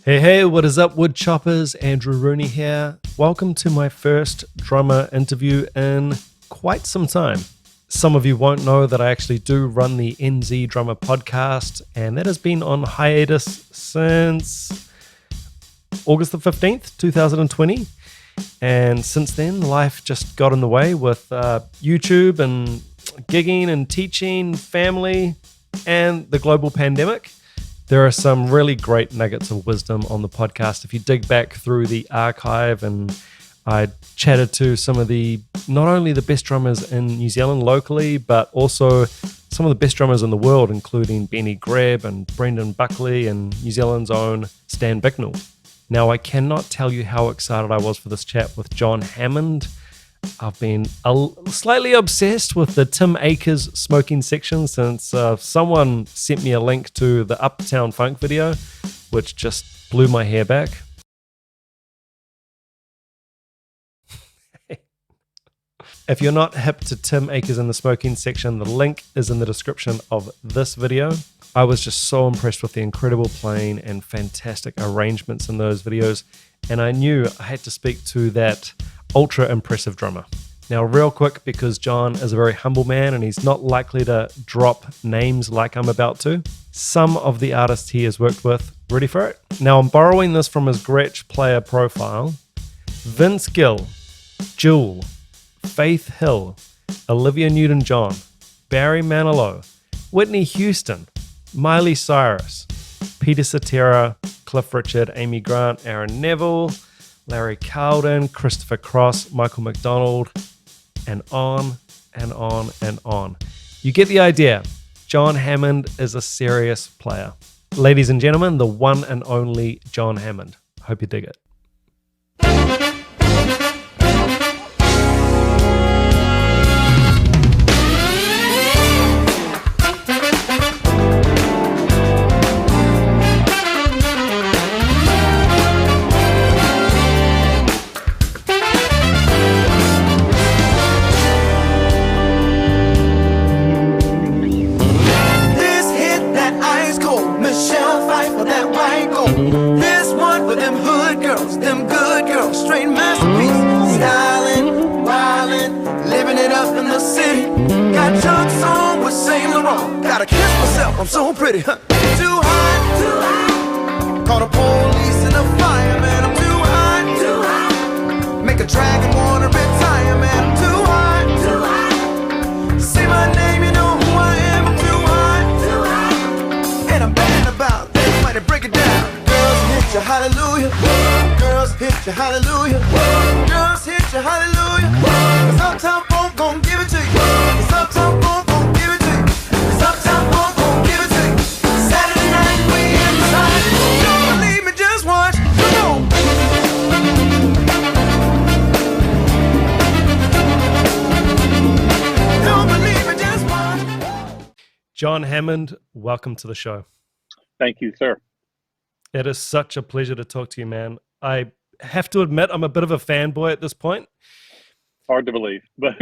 Hey, what is up, wood choppers? Andrew Rooney here. Welcome to my first drummer interview in quite some time. Some of you won't know that I actually do run the NZ Drummer podcast, and that has been on hiatus since August the 15th, 2020. And since then, life just got in the way with YouTube and gigging and teaching, family, and the global pandemic. There are some really great nuggets of wisdom on the podcast. If you dig back through the archive, and I chatted to some of the, not only the best drummers in New Zealand locally, but also some of the best drummers in the world, including Benny Greb and Brendan Buckley and New Zealand's own Stan Bicknell. Now, I cannot tell you how excited I was for this chat with John Hammond. I've been slightly obsessed with the Tim Akers smoking section since someone sent me a link to the Uptown Funk video, which just blew my hair back. If you're not hip to Tim Akers in the smoking section, the link is in the description of this video. I was just so impressed with the incredible playing and fantastic arrangements in those videos, and I knew I had to speak to that ultra impressive drummer. Now, real quick, because John is a very humble man and he's not likely to drop names like I'm about to, some of the artists he has worked with, ready for it? Now, I'm borrowing this from his Gretsch player profile. Vince Gill, Jewel, Faith Hill, Olivia Newton-John, Barry Manilow, Whitney Houston, Miley Cyrus, Peter Cetera, Cliff Richard, Amy Grant, Aaron Neville, Larry Carlton, Christopher Cross, Michael McDonald, and on and on and on. You get the idea. John Hammond is a serious player. Ladies and gentlemen, the one and only John Hammond. Hope you dig it. I'm so pretty, huh? Too hot. Call the police and the fireman. I'm too hot. Make a dragon wanna retire, man. I'm too hot. Say my name, you know who I am. I'm too hot. And I'm bad about that. Might break it down. Girls hit you, hallelujah. Girls hit you, hallelujah. Girls hit you, hallelujah. 'Cause Uptown Funk gon' give it to you. 'Cause Uptown Funk gon' give it to you. 'Cause Uptown Funk gon' give it to you. Saturday night we inside. Don't believe me, just watch. Come on. Don't believe me, just watch. John Hammond, welcome to the show. Thank you, sir. It is such a pleasure to talk to you, man. I have to admit, I'm a bit of a fanboy at this point. Hard to believe, but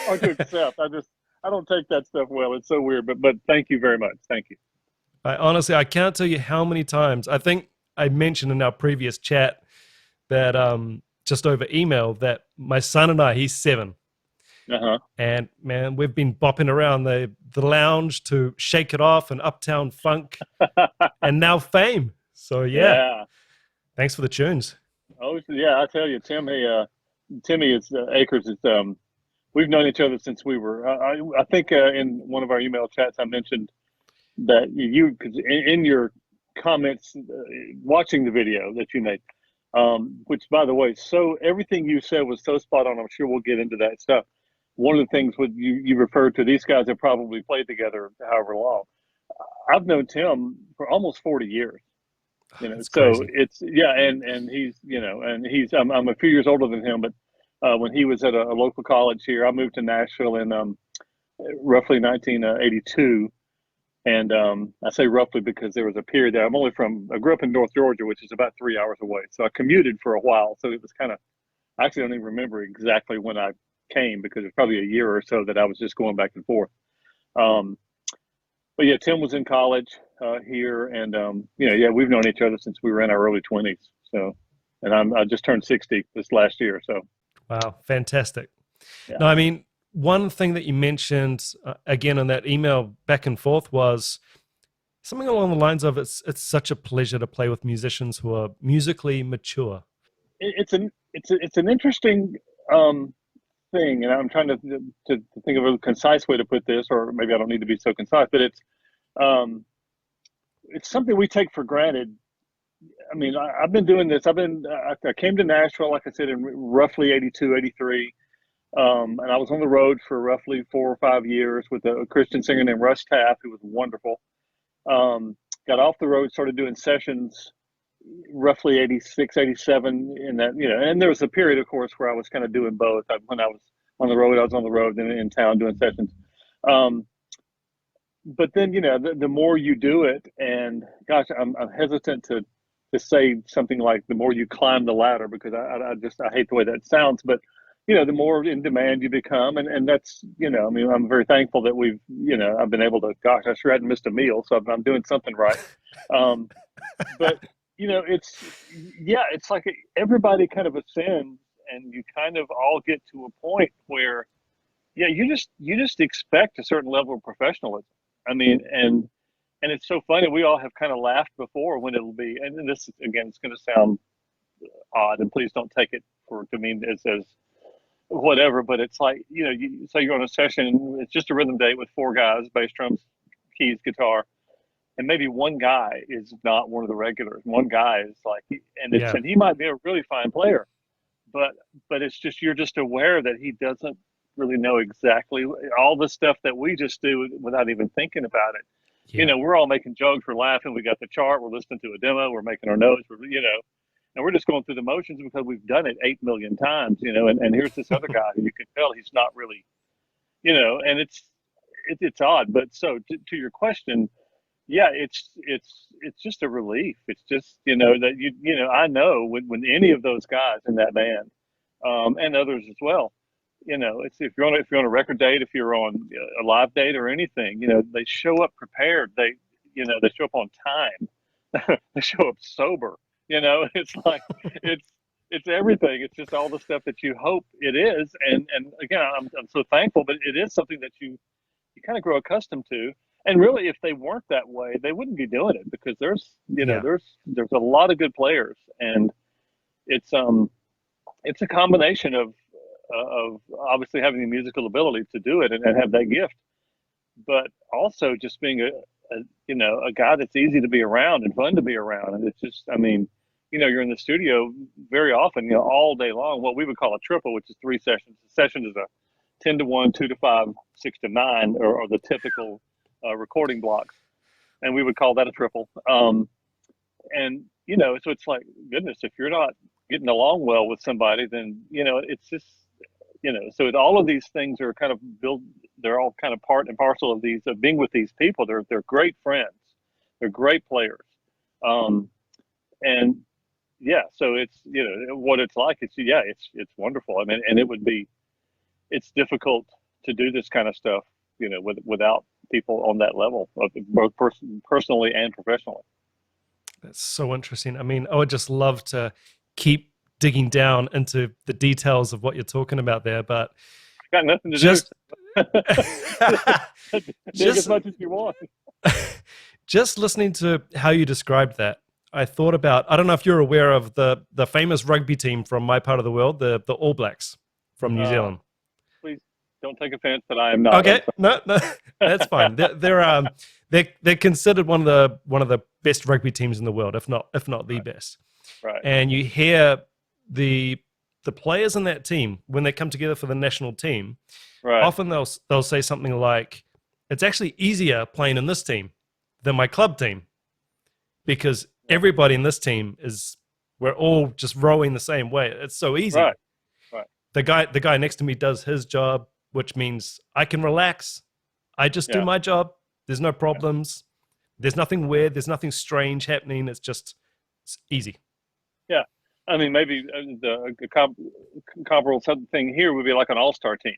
hard to accept. I don't take that stuff well. It's so weird, but thank you very much. Thank you. I can't tell you how many times. I think I mentioned in our previous chat that just over email that my son and I, he's 7. And man, we've been bopping around the lounge to Shake It Off and Uptown Funk and now Fame. So yeah. Thanks for the tunes. Oh yeah, I tell you, Timmy is Akers is we've known each other since we were. I think in one of our email chats I mentioned that you, because in your comments watching the video that you made, which by the way, so everything you said was so spot on. I'm sure we'll get into that stuff. One of the things you referred to, these guys have probably played together however long. I've known Tim for almost 40 years. You know, That's so crazy. it's and he's I'm a few years older than him, but when he was at a local college here, I moved to Nashville in roughly 1982, and I say roughly because there was a period there. I grew up in North Georgia, which is about 3 hours away, so I commuted for a while. So it was kind of, I actually don't even remember exactly when I came because it was probably a year or so that I was just going back and forth. but yeah, Tim was in college here, and yeah, we've known each other since we were in our early 20s. So, and I just turned 60 this last year. So, Wow, fantastic. yeah. No, I mean, one thing that you mentioned again in that email back and forth was something along the lines of it's such a pleasure to play with musicians who are musically mature. It's an interesting thing, and I'm trying to think of a concise way to put this, or maybe I don't need to be so concise, but it's something we take for granted. I mean, I've been doing this. I came to Nashville, like I said, in roughly 82, 83. And I was on the road for roughly 4 or 5 years with a Christian singer named Russ Taff, who was wonderful. Got off the road, started doing sessions roughly 86, 87 in that, and there was a period, of course, where I was kind of doing both. When I was on the road, I was on the road, and in town doing sessions. But then, the more you do it, and gosh, I'm hesitant to say something like the more you climb the ladder, because I hate the way that sounds, but the more in demand you become, and that's, I mean, I'm very thankful that we've, I've been able to, gosh, I sure hadn't missed a meal, so I'm doing something right. But, it's like everybody kind of ascends, and you kind of all get to a point where, you just expect a certain level of professionalism. I mean, and it's so funny. We all have kind of laughed before when it'll be, and this, again, it's going to sound odd, and please don't take it to mean it says whatever, but it's like, you say you're on a session, it's just a rhythm date with 4 guys, bass, drums, keys, guitar, and maybe one guy is not one of the regulars. One guy is like, and he might be a really fine player, but it's just, you're just aware that he doesn't really know exactly all the stuff that we just do without even thinking about it. Yeah. We're all making jokes, we're laughing, we got the chart, we're listening to a demo, we're making our notes, and we're just going through the motions because we've done it 8 million times, and here's this other guy who you can tell he's not really, and it's odd. But so to your question, yeah, it's just a relief. It's just, that I know when any of those guys in that band, and others as well, it's, if you're on a record date, if you're on a live date or anything, they show up prepared. They show up on time. They show up sober. It's like, it's everything. It's just all the stuff that you hope it is. And again, I'm so thankful, but it is something that you kind of grow accustomed to. And really, if they weren't that way, they wouldn't be doing it, because there's a lot of good players, and it's a combination of obviously having the musical ability to do it and have that gift, but also just being a guy that's easy to be around and fun to be around. And it's just, I mean, you're in the studio very often, all day long, what we would call a triple, which is 3 sessions. The session is a 10 to 1, 2 to 5, 6 to 9, or the typical recording blocks. And we would call that a triple. And, so it's like, goodness, if you're not getting along well with somebody, then, it's just, so all of these things are kind of built, they're all kind of part and parcel of these, of being with these people. They're great friends. They're great players. And yeah, so it's, what it's like, it's wonderful. I mean, and it's difficult to do this kind of stuff, without people on that level, of both personally and professionally. That's so interesting. I mean, I would just love to keep digging down into the details of what you're talking about there, but got nothing to do. Just as much as you want. Just listening to how you described that, I thought about, I don't know if you're aware of the famous rugby team from my part of the world, the All Blacks from New Zealand. Please don't take offense that I am not. Okay, no, that's fine. They're considered one of the best rugby teams in the world, if not the best. Right. And you hear the players in that team, when they come together for the national team, right, often they'll say something like, "It's actually easier playing in this team than my club team, because everybody in this team we're all just rowing the same way. It's so easy." Right. The guy next to me does his job, which means I can relax. I just do my job. There's no problems. There's nothing weird. There's nothing strange happening. It's easy. Yeah. I mean, maybe the comparable thing here would be like an all-star team.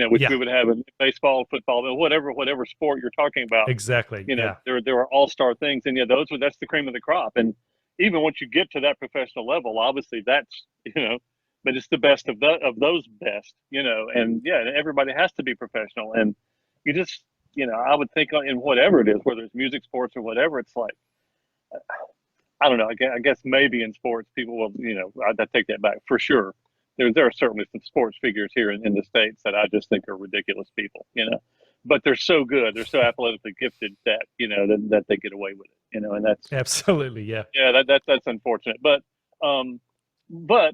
which we would have in baseball, football, whatever sport you're talking about. Exactly. There are all-star things, and that's the cream of the crop. And even once you get to that professional level, obviously that's but it's the best of those best, and everybody has to be professional. And you just, I would think in whatever it is, whether it's music, sports, or whatever, it's like, I don't know. I guess maybe in sports, people will, I take that back for sure. There are certainly some sports figures here in the States that I just think are ridiculous people, but they're so good. They're so athletically gifted that, that they get away with it, and that's absolutely. Yeah. Yeah. That's unfortunate. But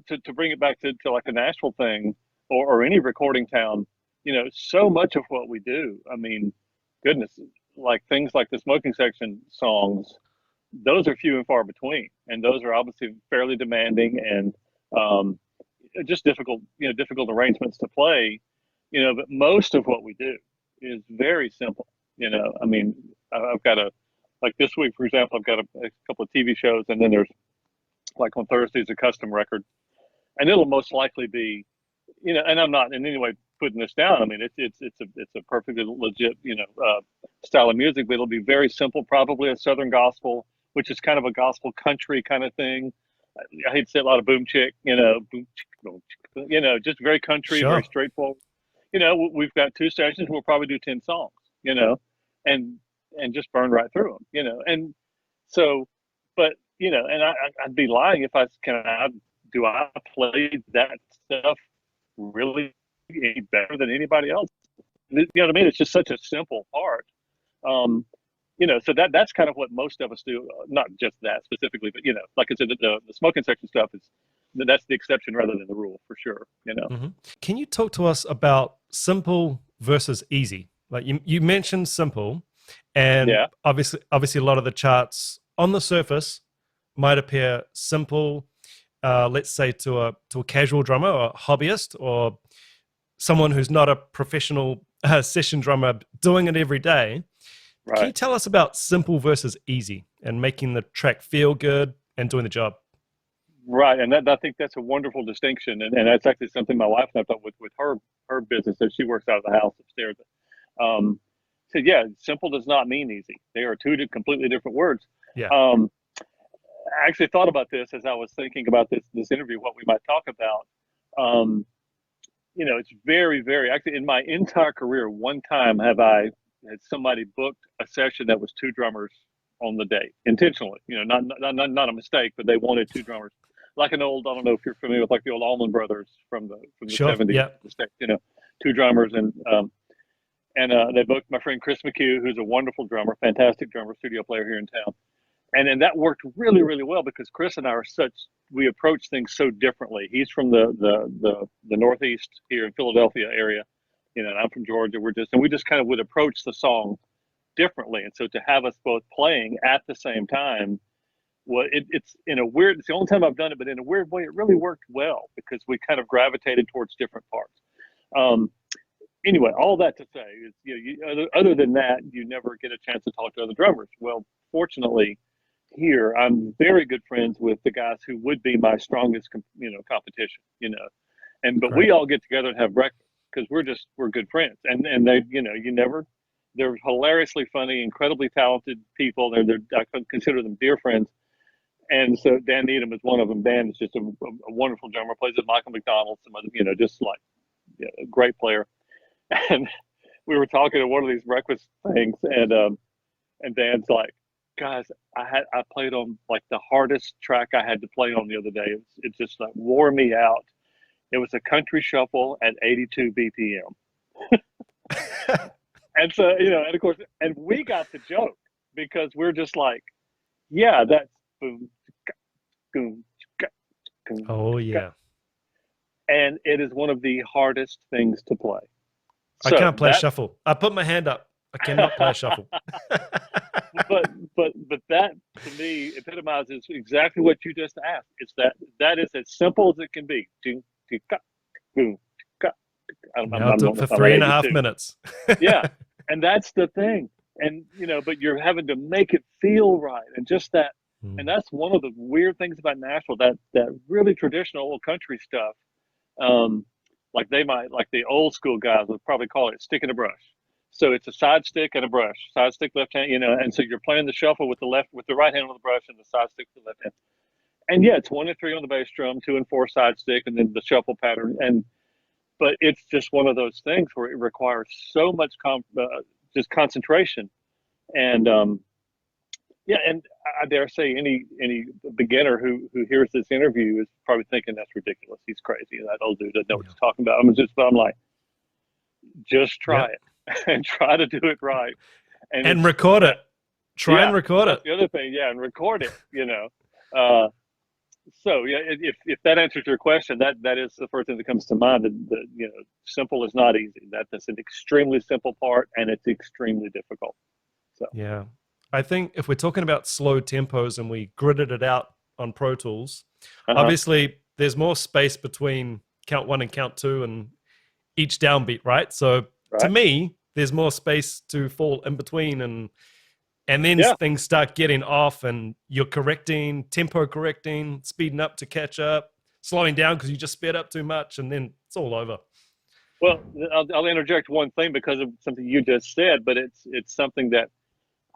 to bring it back to like a Nashville thing or any recording town, so much of what we do, I mean, goodness, like things like the smoking section songs, those are few and far between. And those are obviously fairly demanding and, just difficult arrangements to play, but most of what we do is very simple. I mean, I've got like this week, for example, I've got a couple of TV shows, and then there's like on Thursdays, a custom record, and it'll most likely be, and I'm not in any way putting this down. I mean, it's a perfectly legit, style of music, but it'll be very simple, probably a Southern gospel, which is kind of a gospel country kind of thing. I hate to say a lot of boom chick, just very country, very straightforward. We've got 2 sessions. We'll probably do 10 songs, and just burn right through them, and so, but, and I'd be lying if do I play that stuff really any better than anybody else? You know what I mean? It's just such a simple part. So that's kind of what most of us do. Not just that specifically, but like I said, the smoking section stuff that's the exception rather than the rule for sure. Mm-hmm. Can you talk to us about simple versus easy? Like you mentioned simple, and obviously a lot of the charts on the surface might appear simple. Let's say to a casual drummer or a hobbyist or someone who's not a professional session drummer doing it every day. Right. Can you tell us about simple versus easy and making the track feel good and doing the job? Right, and I think that's a wonderful distinction, and that's actually something my wife and I thought with her business that she works out of the house upstairs. So simple does not mean easy. They are 2 completely different words. Yeah. I actually thought about this as I was thinking about this interview, what we might talk about. It's very, very, actually in my entire career, one time had somebody booked a session that was 2 drummers on the date intentionally, not a mistake, but they wanted 2 drummers, like an old, I don't know if you're familiar with like the old Allman Brothers from the sure, 70s, yeah. 2 drummers. And they booked my friend Chris McHugh, who's a wonderful drummer, fantastic drummer, studio player here in town. And that worked really, really well because Chris and I we approach things so differently. He's from the Northeast here in Philadelphia area, and I'm from Georgia. We just kind of would approach the song differently. And so to have us both playing at the same time, well, it's the only time I've done it, but in a weird way, it really worked well because we kind of gravitated towards different parts. Anyway, all that to say is, other than that, you never get a chance to talk to other drummers. Well, fortunately, here I'm very good friends with the guys who would be my strongest, competition. But we all get together and have breakfast because we're good friends, and they, they're hilariously funny, incredibly talented people. I consider them dear friends. And so Dan Needham is one of them. Dan is just a wonderful drummer, plays with Michael McDonald, some other, just like a great player. And we were talking at one of these breakfast things, and Dan's like, guys, I played on like the hardest track I had to play on the other day. It just like wore me out. It was a country shuffle at 82 BPM. And so, and of course, and we got the joke because we're just like, yeah, that's boom, boom, boom. Oh yeah. And it is one of the hardest things to play. I can't play shuffle. I put my hand up. I cannot play shuffle. but that to me epitomizes exactly what you just asked. It's that is as simple as it can be. I'll do it for 3.5 minutes. Yeah, and that's the thing. And but you're having to make it feel right, and just that. And that's one of the weird things about Nashville. That really traditional old country stuff. Like the old school guys would probably call it stick and a brush. So it's a side stick and a brush, side stick, left hand, and so you're playing the shuffle with the right hand on the brush and the side stick with the left hand. And yeah, it's 1 and 3 on the bass drum, 2 and 4 side stick, and then the shuffle pattern. But it's just one of those things where it requires so much just concentration. And yeah, and I dare say any beginner who hears this interview is probably thinking that's ridiculous. He's crazy. That old dude doesn't know what he's talking about. But I'm like, just try it and try to do it right. And record it. Try and record it. The other thing, and record it. So yeah, if that answers your question, that is the first thing that comes to mind. That simple is not easy. That's an extremely simple part, and it's extremely difficult. So yeah. I think if we're talking about slow tempos and we gridded it out on Pro Tools, obviously there's more space between count 1 and count 2 and each downbeat, right? So to me, there's more space to fall in between, and then things start getting off and you're tempo correcting, speeding up to catch up, slowing down because you just sped up too much, and then it's all over. Well, I'll interject one thing because of something you just said, but it's something that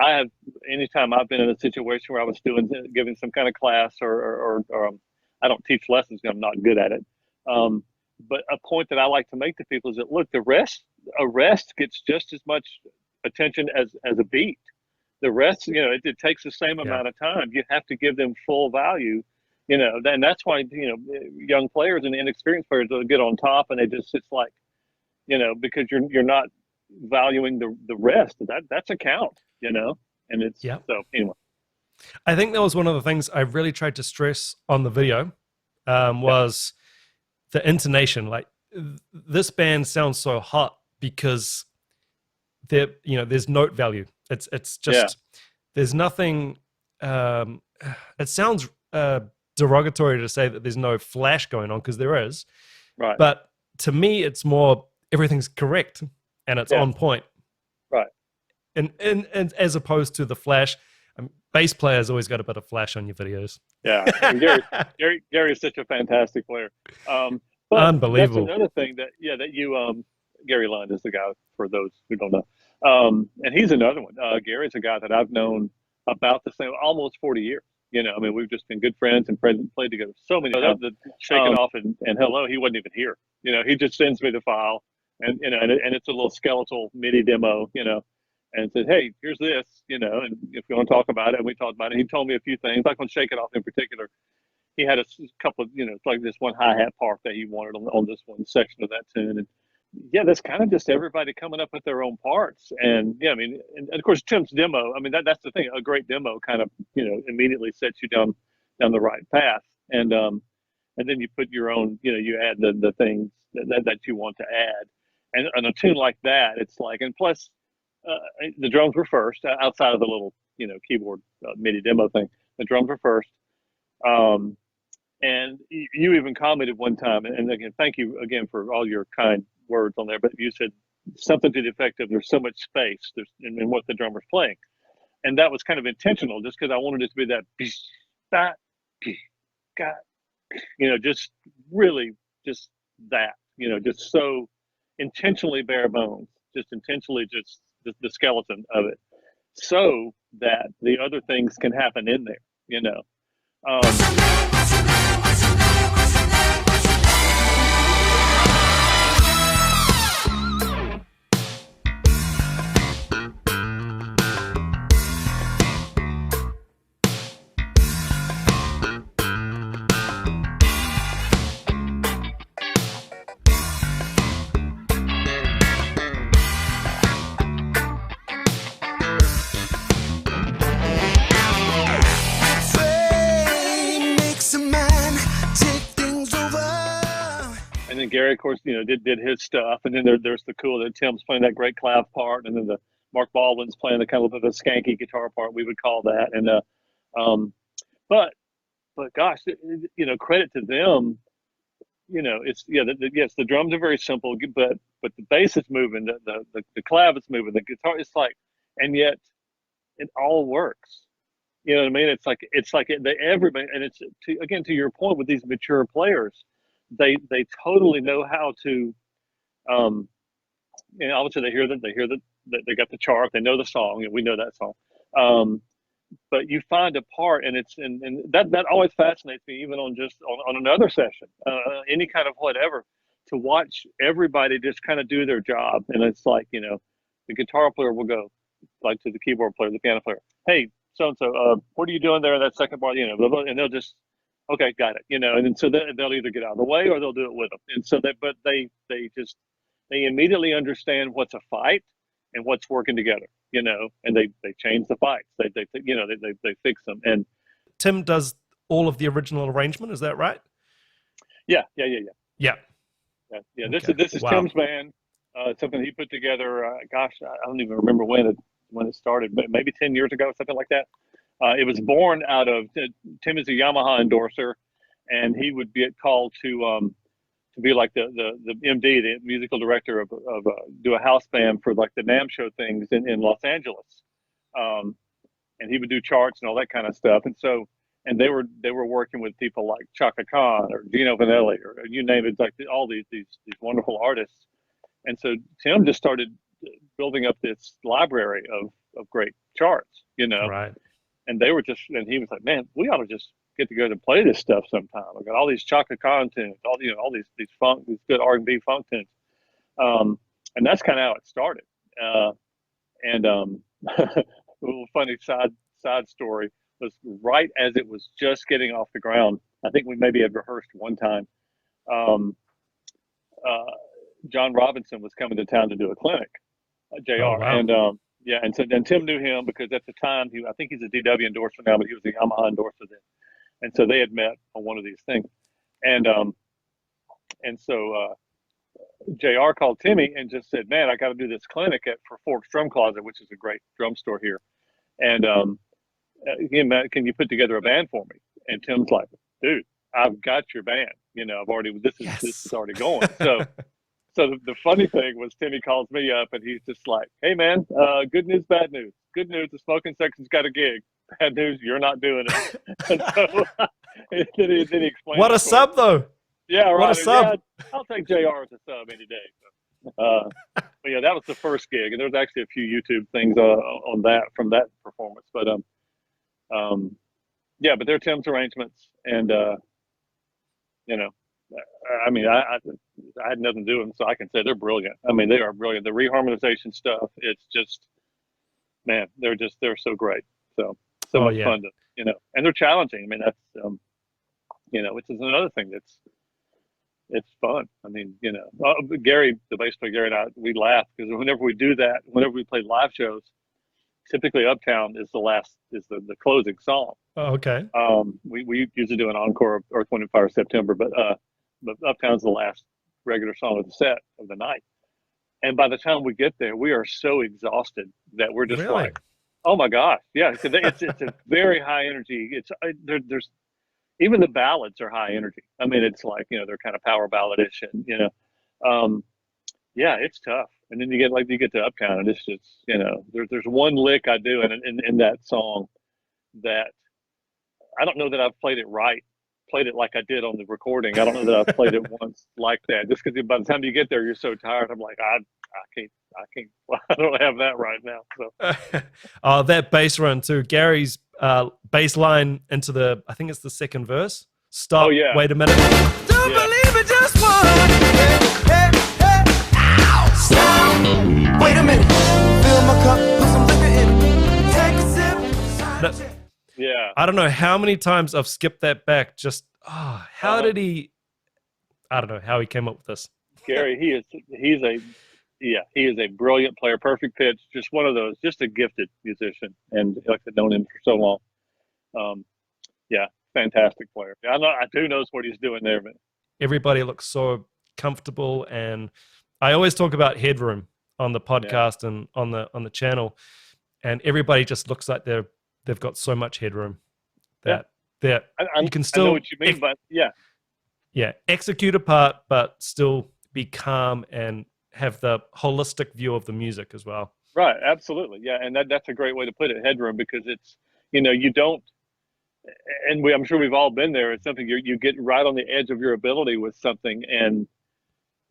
I have, anytime I've been in a situation where I was giving some kind of class or I don't teach lessons because I'm not good at it. But a point that I like to make to people is that, look, a rest gets just as much attention as a beat. The rest, it takes the same amount of time. You have to give them full value, and that's why, young players and inexperienced players will get on top and it's like, because you're not valuing the rest. That's a count. And it's so anyway. I think that was one of the things I really tried to stress on the video was the intonation. Like, this band sounds so hot because there's note value. It's just there's nothing. It sounds derogatory to say that there's no flash going on, because there is. Right. But to me, it's more everything's correct and it's on point. Right. And as opposed to the flash, bass players always got a bit of flash on your videos. Yeah, Gary is such a fantastic player. But unbelievable. That's another thing that you Gary Lund is the guy, for those who don't know, and he's another one. Gary's a guy that I've known about the same, almost 40 years. We've just been good friends and played together so many times. Shake It Off and Hello, he wasn't even here. He just sends me the file, and it's a little skeletal MIDI demo, and said, hey, here's this, and if you want to talk about it, and we talked about it. He told me a few things, like on Shake It Off in particular. He had a couple of, like this one hi-hat part that he wanted on this one section of that tune. And that's kind of just everybody coming up with their own parts. And and of course, Tim's demo, that's the thing, a great demo kind of, immediately sets you down the right path. And then you put your own, you add the things that you want to add. And on a tune like that, it's like, and plus, the drums were first, outside of the little, keyboard MIDI demo thing. The drums were first. And you even commented one time, and again, thank you again for all your kind words on there, but you said something to the effect of, there's so much space in what the drummer's playing. And that was kind of intentional, just because I wanted it to be that, just really just that, just so intentionally bare bones, just intentionally just the skeleton of it, so that the other things can happen in there, And then Gary, of course, did his stuff, and then there's the cool that Tim's playing that great clav part, and then the Mark Baldwin's playing the kind of a skanky guitar part, we would call that. And but gosh, credit to them. It's yes, the drums are very simple, but the bass is moving, the clav is moving, the guitar is like, and yet it all works. It's like everybody, and it's to your point with these mature players. they totally know how to, and obviously they hear that they got the chart, they know the song, and we know that song. But you find a part, and that always fascinates me, even on another session, any kind of whatever, to watch everybody just kind of do their job. And it's like, the guitar player will go like to the keyboard player, the piano player, hey, so and so, what are you doing there in that second part? Blah, blah, and they'll just, okay, got it. And then so they'll either get out of the way or they'll do it with them. And so but they immediately understand what's a fight and what's working together. And they change the fights. They fix them. And Tim does all of the original arrangement. Is that right? Yeah. Okay. This is Tim's band. Something he put together. Gosh, I don't even remember when it started, but maybe 10 years ago, something like that. It was born out of Tim is a Yamaha endorser, and he would get called to be like the MD, the musical director of do a house band for like the NAMM show things in Los Angeles, and he would do charts and all that kind of stuff. And they were working with people like Chaka Khan or Gino Vanelli or you name it, like all these wonderful artists. And so Tim just started building up this library of great charts, Right. And they were and he was like, man, we ought to just get together and play this stuff sometime. I got all these Chaka Khan tunes, all these funk, these good R&B funk tunes. And that's kind of how it started. A little funny side story was right as it was just getting off the ground. I think we maybe had rehearsed one time. John Robinson was coming to town to do a clinic, JR. Oh, wow. And so then Tim knew him because at the time I think he's a DW endorser now, but he was a Yamaha endorser then. And so they had met on one of these things. And so JR called Timmy and just said, man, I got to do this clinic for Forks Drum Closet, which is a great drum store here. And can you put together a band for me? And Tim's like, dude, I've got your band. This is already going. So the funny thing was Timmy calls me up and he's just like, hey man, good news, bad news. Good news, the smoking section's got a gig. Bad news, you're not doing it. And so then he explained. What a sub though. Yeah, right. What a sub. Yeah, I'll take JR as a sub any day. So, but yeah, that was the first gig, and there's actually a few YouTube things on that from that performance. But yeah, but they're Tim's arrangements, and I mean, I had nothing to do with them, so I can say they're brilliant. I mean, they are brilliant. The reharmonization stuff, it's just, man, they're so great. So much fun to, and they're challenging. I mean, that's, which is another thing it's fun. I mean, Gary, the bass player, Gary and I, we laugh because whenever we do that, whenever we play live shows, typically Uptown is the closing song. Oh, okay. We usually do an encore of Earth, Wind and Fire September, but Uptown's the last regular song of the set of the night. And by the time we get there, we are so exhausted that we're just like, oh my gosh, yeah. It's a very high energy. There's even the ballads are high energy. I mean, it's like they're kind of power balladish, and yeah, it's tough. And then you get to Uptown, and it's just there's one lick I do in that song that I don't know that I've played it like I did on the recording. I don't know that I've played it once like that. Just because by the time you get there, you're so tired. I'm like, I can't. I don't have that right now. So. That bass run too. Gary's bass line into I think it's the second verse. Stop. Oh, yeah. Wait a minute. Don't believe it just once. Hey, ow, stop. Wait a minute. Fill my cup, put some liquor in it. Take a sip. Yeah. I don't know how many times I've skipped that back. Just how did he? I don't know how he came up with this. Gary, he is a brilliant player, perfect pitch, just one of those, just a gifted musician, and like I've known him for so long. Yeah, fantastic player. I do knows what he's doing there, man. Everybody looks so comfortable, and I always talk about headroom on the podcast and on the channel, and everybody just looks like they've got so much headroom that you can still. I know what you mean, but yeah, execute a part, but still be calm and have the holistic view of the music as well. Right, absolutely, yeah, and that's a great way to put it, headroom, because it's you don't I'm sure we've all been there. It's something you get right on the edge of your ability with something, and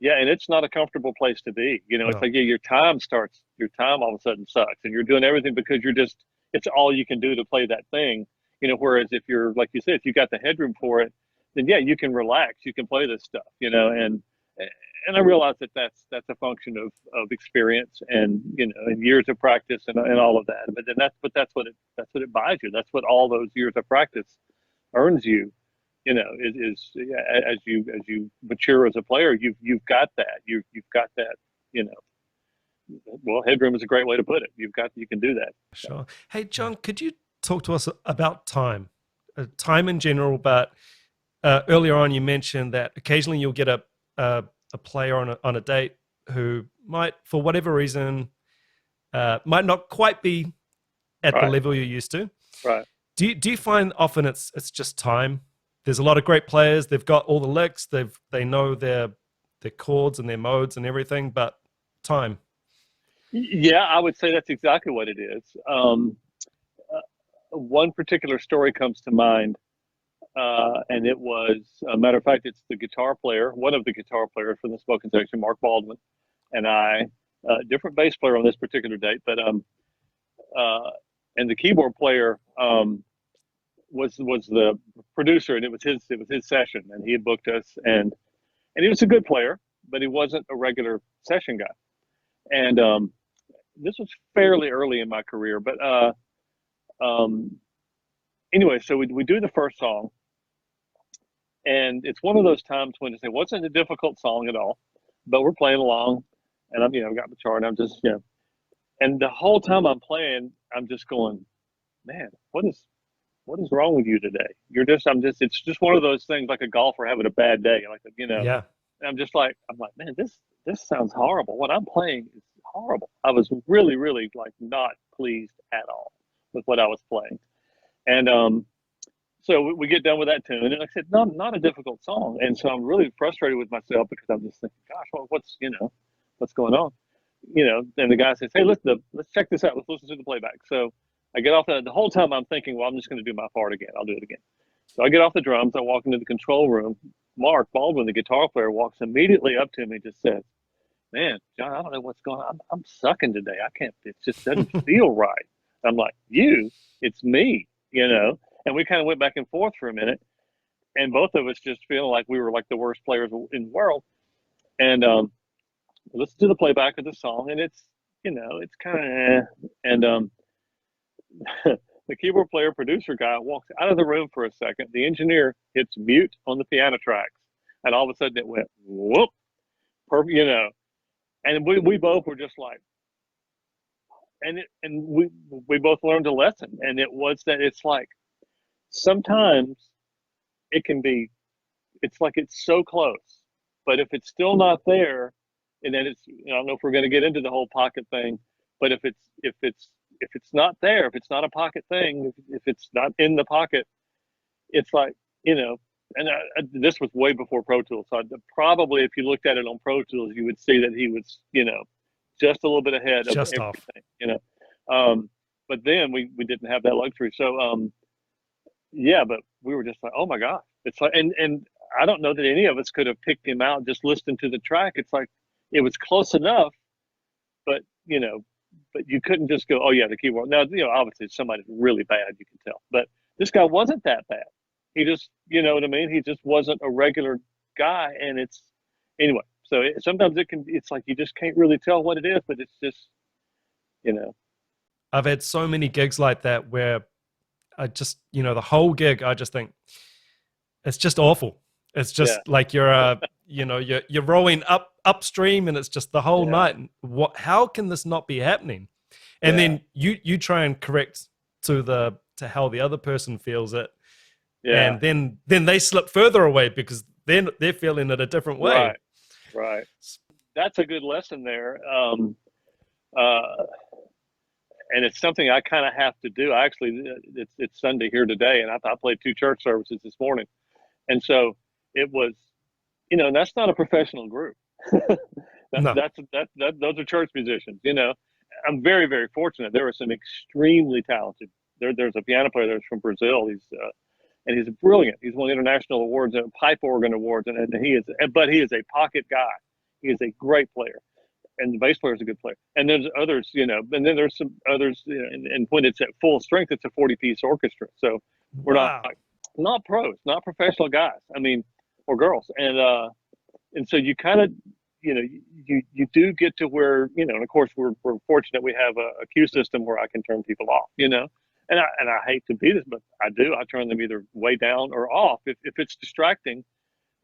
yeah, and it's not a comfortable place to be. It's No. like, yeah, your time all of a sudden sucks, and you're doing everything because it's all you can do to play that thing. Whereas if you're, like you said, if you got the headroom for it, then yeah, you can relax, you can play this stuff, and I realize that that's a function of experience and, and years of practice and all of that. But then that's what it buys you. That's what all those years of practice earns you. Is yeah, as you mature as a player, you've got that. You've got that. Well, headroom is a great way to put it. You can do that. Sure. Hey, John, could you talk to us about time, time in general? But earlier on, you mentioned that occasionally you'll get a player on a date who might, for whatever reason, might not quite be at the level you're used to. Right. Do you find often it's just time? There's a lot of great players. They've got all the licks. They know their chords and their modes and everything, but time. Yeah, I would say that's exactly what it is. One particular story comes to mind, and it was, a matter of fact, it's the guitar player, one of the guitar players from the smoking section, Mark Baldwin, and I, different bass player on this particular date, but and the keyboard player was the producer, and it was his session, and he had booked us, and he was a good player, but he wasn't a regular session guy, and this was fairly early in my career, but anyway, so we do the first song, and it's one of those times when it wasn't a difficult song at all, but we're playing along, and I've got my chart, and I'm just, and the whole time I'm playing, I'm just going, man, what is wrong with you today? It's just one of those things, like a golfer having a bad day, Yeah. I'm like, man, this sounds horrible. What I'm playing is horrible. I was really, really like not pleased at all with what I was playing. And so we get done with that tune, and like I said, not a difficult song. And so I'm really frustrated with myself because I'm just thinking, gosh, what's going on? And the guy says, hey, let's check this out. Let's listen to the playback. So I get off the whole time I'm thinking, well, I'm just going to do my part again. I'll do it again. So I get off the drums. I walk into the control room. Mark Baldwin, the guitar player, walks immediately up to me and just says, man, John, I don't know what's going on. I'm sucking today. I can't, it just doesn't feel right. I'm like, it's me, and we kind of went back and forth for a minute, and both of us just feeling like we were like the worst players in the world. And listen to the playback of the song, and it's kind of, and the keyboard player producer guy walks out of the room for a second. The engineer hits mute on the piano tracks, and all of a sudden it went whoop, perfect, and we both were just like, and we both learned a lesson, and it was that it's like sometimes it can be, it's like it's so close, but if it's still not there, and then it's, I don't know if we're going to get into the whole pocket thing, but if it's not there, if it's not a pocket thing, if it's not in the pocket, it's like, and this was way before Pro Tools. So probably if you looked at it on Pro Tools, you would see that he was, just a little bit ahead of Just everything, but then we didn't have that luxury. So, yeah, but we were just like, oh my God. It's like, and I don't know that any of us could have picked him out just listening to the track. It's like, it was close enough, but, but you couldn't just go, oh yeah, the keyboard. Now, obviously if somebody's really bad, you can tell, but this guy wasn't that bad. He just, you know what I mean? He just wasn't a regular guy. And it's, anyway, so sometimes it's like, you just can't really tell what it is, but it's just, I've had so many gigs like that where I just, the whole gig, I just think it's just awful. It's just like you're rowing upstream, and it's just the whole night. How can this not be happening? And then you try and correct to how the other person feels it. Yeah. And then they slip further away because they're feeling it a different way. Right. That's a good lesson there. And it's something I kind of have to do. It's Sunday here today, and I played 2 church services this morning. And so it was, and that's not a professional group. No. Those are church musicians, I'm very, very fortunate. There were some extremely talented there's a piano player that's from Brazil. And he's brilliant. He's won international awards and pipe organ awards, and but he is a pocket guy. He is a great player, and the bass player is a good player. And there's others, and then there's some others, and when it's at full strength, it's a 40-piece orchestra. So we're not pros, not professional guys. I mean, or girls, and so you kind of, you do get to where, and of course we're fortunate we have a queue system where I can turn people off, and I hate to be this, but I do. I turn them either way down or off if it's distracting,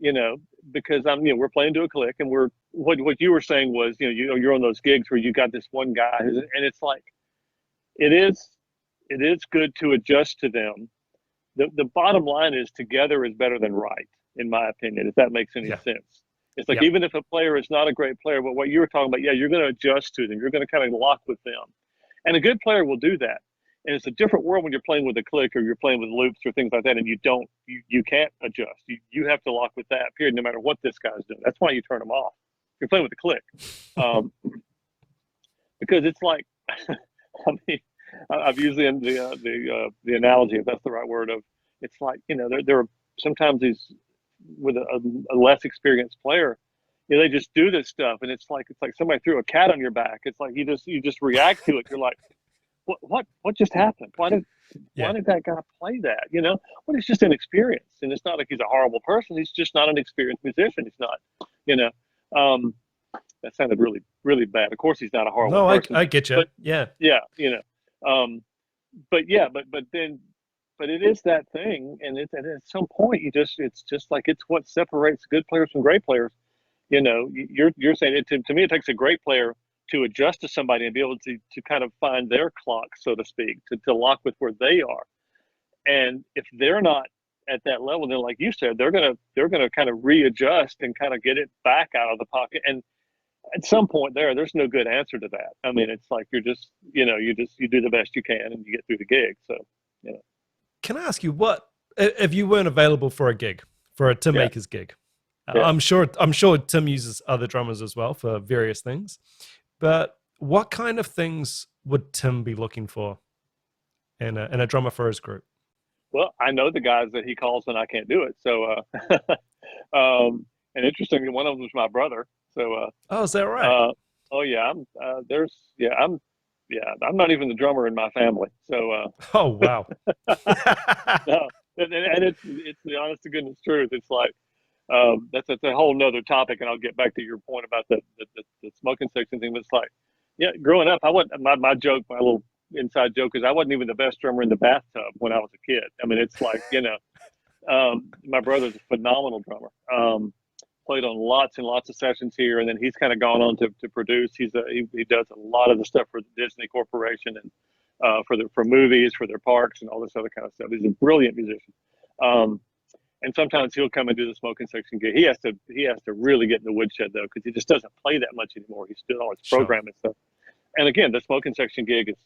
because we're playing to a click, and what you were saying was, you're on those gigs where you got this one guy and it's like, it is good to adjust to them. The bottom line is together is better than right, in my opinion, if that makes any sense. It's like, even if a player is not a great player, but what you were talking about, you're going to adjust to them. You're going to kind of lock with them. And a good player will do that. And it's a different world when you're playing with a click or you're playing with loops or things like that, and you can't adjust. You have to lock with that, period, no matter what this guy's doing. That's why you turn them off. You're playing with a click. Because it's like, I've used the analogy, if that's the right word, of it's like, there are sometimes these, with a less experienced player, they just do this stuff, and it's like somebody threw a cat on your back. It's like you just react to it. You're like, what just happened? Why did that guy play that? Well, it's just inexperience, and it's not like he's a horrible person. He's just not an experienced musician. He's not, that sounded really, really bad. Of course, he's not a horrible person. I get you. But, yeah, but it is that thing, and at some point it's just like, it's what separates good players from great players. You're saying it to me. It takes a great player to adjust to somebody and be able to kind of find their clock, so to speak, to lock with where they are. And if they're not at that level, then like you said, they're gonna kind of readjust and kind of get it back out of the pocket. And at some point there's no good answer to that. I mean, it's like, you do the best you can and you get through the gig. So, Can I ask you, what if you weren't available for a gig, for a Tim Akers gig? I'm sure Tim uses other drummers as well for various things, but what kind of things would Tim be looking for in a drummer for his group? Well, I know the guys that he calls when I can't do it. So, and interestingly, one of them is my brother. So, is that right? I'm not even the drummer in my family. So, oh wow. No, and it's the honest to goodness truth. It's like, that's a whole nother topic, and I'll get back to your point about the smoking section thing. But it's like, growing up, I wasn't, my joke, my little inside joke is I wasn't even the best drummer in the bathtub when I was a kid. I mean, it's like, my brother's a phenomenal drummer. Played on lots and lots of sessions here, and then he's kind of gone on to produce. He does a lot of the stuff for the Disney Corporation and for movies, for their parks, and all this other kind of stuff. He's a brilliant musician. And sometimes he'll come and do the smoking section gig. He has to really get in the woodshed though, because he just doesn't play that much anymore. He's doing all his programming stuff. And again, the smoking section gig is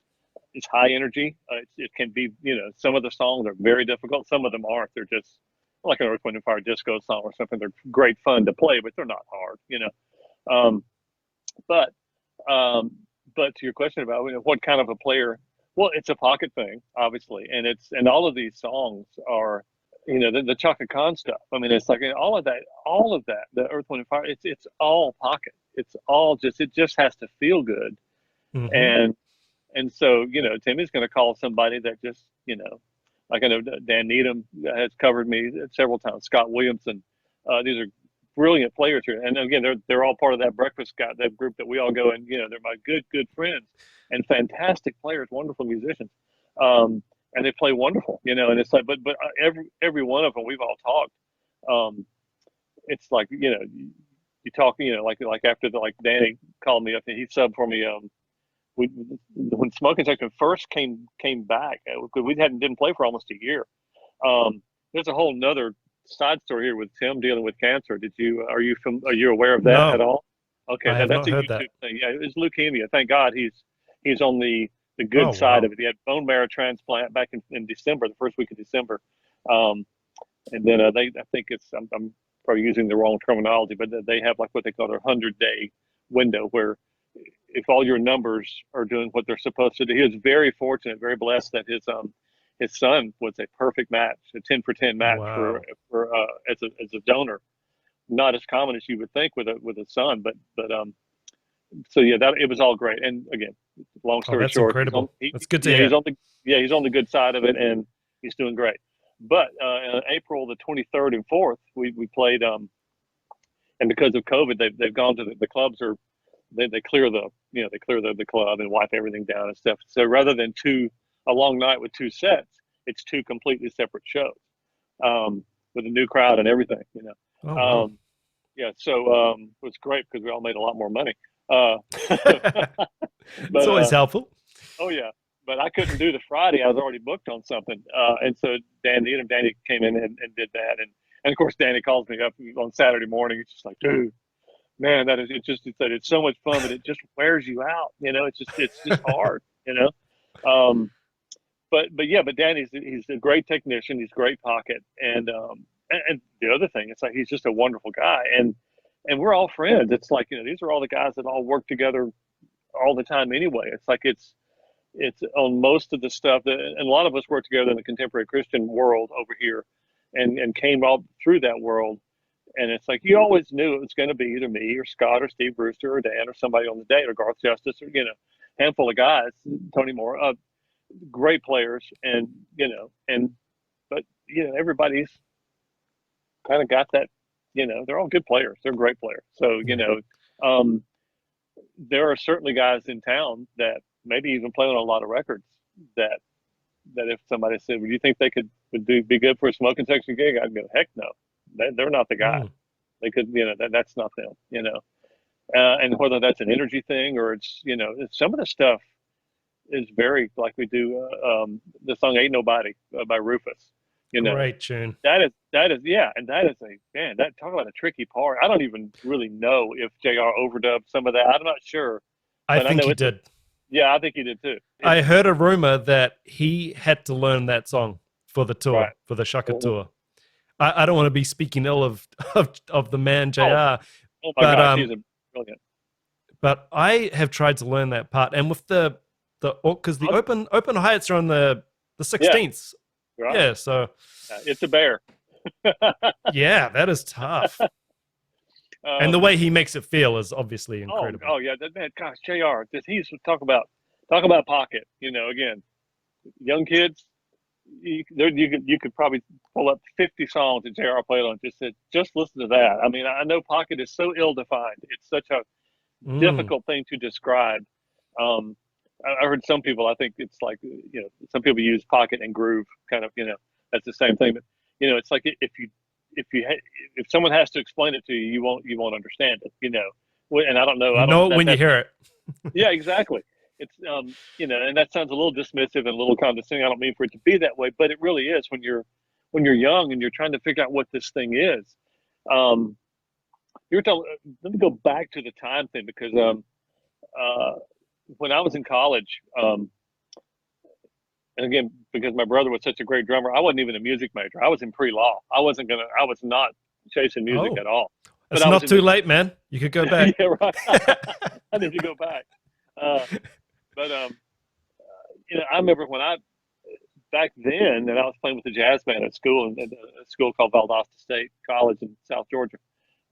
high energy. It can be, some of the songs are very difficult. Some of them aren't. They're just like an Earth, Wind and Fire disco song or something. They're great fun to play, but they're not hard, But to your question about what kind of a player, well, it's a pocket thing, obviously, and all of these songs are, the Chaka Khan stuff. I mean, it's like all of that, the Earth, Wind and Fire. It's all pocket. It's all it just has to feel good, and so Timmy's going to call somebody that just like I know Dan Needham has covered me several times. Scott Williamson, these are brilliant players here, and again, they're all part of that breakfast guy, that group that we all go and they're my good friends and fantastic players, wonderful musicians, and they play wonderful, and it's like, but every one of them we've all talked. It's like you talk, like after like Danny called me up and he subbed for me. When Smoking Section first came back, we didn't play for almost a year. There's a whole nother side story here with Tim dealing with cancer. Are you aware of that at all? Okay, that's a YouTube thing. Yeah, it was leukemia. Thank God he's on the good side of it. He had bone marrow transplant back in December, the first week of December, and then I think I'm probably using the wrong terminology, but they have like what they call their 100-day window where if all your numbers are doing what they're supposed to do. He was very fortunate, very blessed that his son was a perfect match, a 10 for 10 match Wow. for as a donor. Not as common as you would think with a son, but so yeah, that it was all great. And again, long Oh, story that's short, incredible. That's good to yeah, hear. he's on the good side of it, and he's doing great. But April the 23rd and 4th, we played, and because of COVID, they've gone to the clubs are they clear the club and wipe everything down and stuff. So rather than a long night with two sets, it's two completely separate shows, with a new crowd and everything. Oh, wow. Yeah, so it was great because we all made a lot more money. But It's always helpful. oh yeah, but I couldn't do the Friday. I was already booked on something, and so Danny came in and did that, and of course Danny calls me up on Saturday morning. It's just like, dude, man, that is he said it's so much fun, but it just wears you out. It's just hard. Um, but Danny's he's a great technician. He's great pocket, and the other thing, it's like he's just a wonderful guy, and we're all friends. It's like these are all the guys that all work together all the time anyway. It's like it's on most of the stuff that, and a lot of us work together in the contemporary Christian world over here, and came all through that world. And it's like you always knew it was going to be either me or Scott or Steve Brewster or Dan or somebody on the day or Garth Justice or handful of guys, Tony Moore, great players, and but everybody's kind of got that. They're all good players. They're great players. So um, there are certainly guys in town that maybe even play on a lot of records that if somebody said, "Would you think they would be good for a smoking section gig?" I'd go, "Heck no, they're not the guy. Mm. They could, that's not them. And whether that's an energy thing or it's some of the stuff is very like we do the song "Ain't Nobody" by Rufus. Great tune. That is yeah, and that is that talk about a tricky part. I don't even really know if JR overdubbed some of that. I'm not sure. I But think know he it's did. Yeah, I think he did too. I heard a rumor that he had to learn that song for the tour, Right. for the Shaka Mhm. tour. I don't want to be speaking ill of the man JR, Oh my but gosh, he's a brilliant. but I have tried to learn that part, and with the because the open hi-hats are on the 16th. Right. Yeah, so It's a bear. yeah, that is tough. And the way he makes it feel is obviously incredible. Oh yeah, that man, gosh, JR, he's talk about pocket. Again, young kids, you could probably pull up 50 songs that JR played on. Just listen to that. I mean, I know pocket is so ill defined. It's such a difficult thing to describe. I heard some people. I think it's like some people use pocket and groove, kind of. That's the same thing. But it's like if someone has to explain it to you, you won't understand it. And I don't know. You know it when you hear it. Yeah, exactly. It's and that sounds a little dismissive and a little condescending. I don't mean for it to be that way, but it really is when you're young and you're trying to figure out what this thing is. You're telling. Let me go back to the time thing because when I was in college, and again because my brother was such a great drummer, I wasn't even a music major. I was in pre-law. I was not chasing music at all. It's not too late, man. You could go back. Yeah, right. I need to go back. But I remember when back then, and I was playing with the jazz band at school, at a school called Valdosta State College in South Georgia.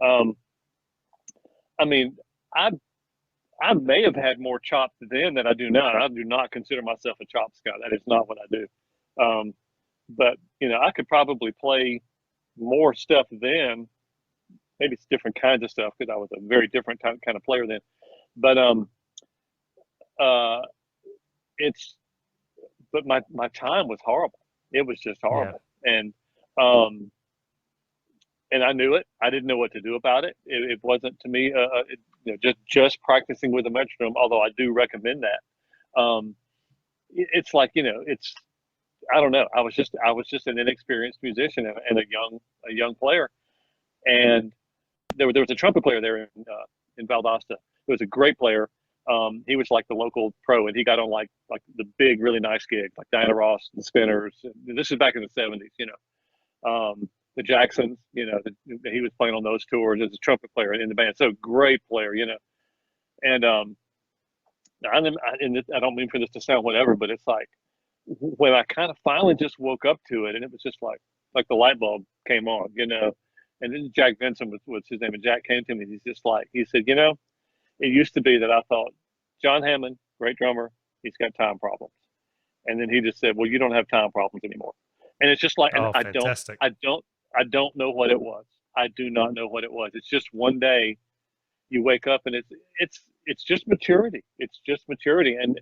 I mean, I may have had more chops then than I do now. I do not consider myself a chops guy. That is not what I do. But I could probably play more stuff then. Maybe it's different kinds of stuff because I was a very different kind of player then. But but my time was horrible. It was just horrible. Yeah. And I knew it. I didn't know what to do about it. It wasn't to me, just practicing with a metronome. Although I do recommend that. It's like I don't know. I was just an inexperienced musician and a young player. And there was a trumpet player there in Valdosta. He was a great player. He was like the local pro, and he got on like the big, really nice gigs, like Diana Ross, the Spinners. This is back in the 70s, the Jacksons. He was playing on those tours as a trumpet player in the band. So great player, And I don't mean for this to sound whatever, but it's like when I kind of finally just woke up to it, and it was just like the light bulb came on, And then Jack Benson was his name, and Jack came to me. And he said, it used to be that I thought John Hammond, great drummer, he's got time problems, and then he just said, well, you don't have time problems anymore, and it's just like, and Oh, fantastic. I don't know what it was. I do not know what it was. It's just one day you wake up and it's just maturity. It's just maturity, and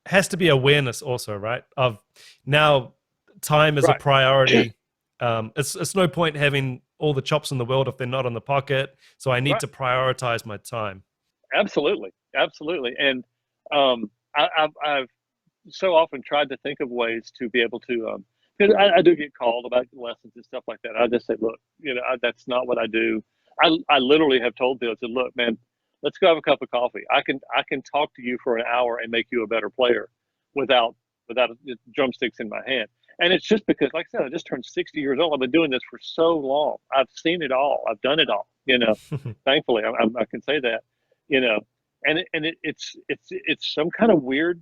Has to be awareness also, right? Of now time is a right. priority. It's no point having all the chops in the world if they're not in the pocket. So I need Right. to prioritize my time. Absolutely, and I've so often tried to think of ways to be able to, because I do get called about lessons and stuff like that. I just say, look, that's not what I do. I literally have told Bill, I said, look, man, let's go have a cup of coffee. I can talk to you for an hour and make you a better player without drumsticks in my hand. And it's just because, like I said, I just turned 60 years old. I've been doing this for so long. I've seen it all. I've done it all. Thankfully, I can say that. It's some kind of weird.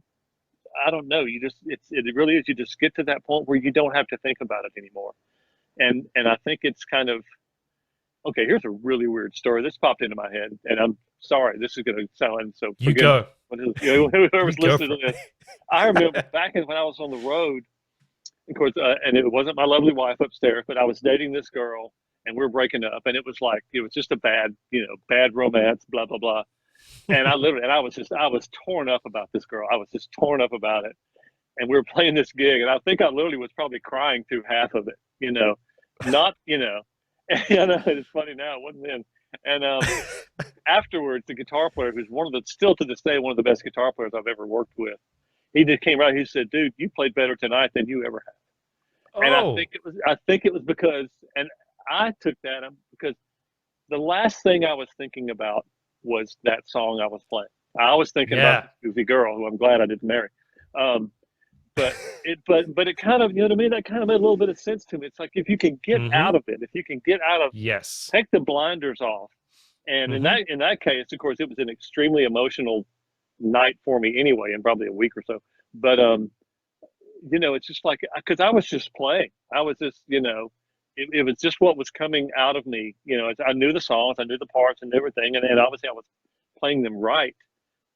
I don't know. It really is. You just get to that point where you don't have to think about it anymore. And I think it's kind of, okay, here's a really weird story. This popped into my head, and I'm sorry. This is going to sound so. You go. Whoever's You go listening to this, I remember back when I was on the road, of course, and it wasn't my lovely wife upstairs, but I was dating this girl, and we were breaking up, and it was just a bad romance, blah blah blah. And I was torn up about this girl. I was just torn up about it, and we were playing this gig, and I think I literally was probably crying through half of it. Not. And it's funny now, it wasn't then. And afterwards, the guitar player, who's still to this day, one of the best guitar players I've ever worked with, he just came out. He said, "Dude, you played better tonight than you ever have." And Oh, I think it was because, and I took that because the last thing I was thinking about was that song I was playing. I was thinking about this goofy girl who I'm glad I didn't marry. But it kind of, you know what I mean? That kind of made a little bit of sense to me. It's like, if you can get out of it, if you can get out of, yes, take the blinders off. And in that case, of course, it was an extremely emotional night for me anyway, and probably a week or so. But it's just like, because I was just playing. I was just, it was just what was coming out of me. I knew the songs, I knew the parts and everything, and obviously I was playing them right,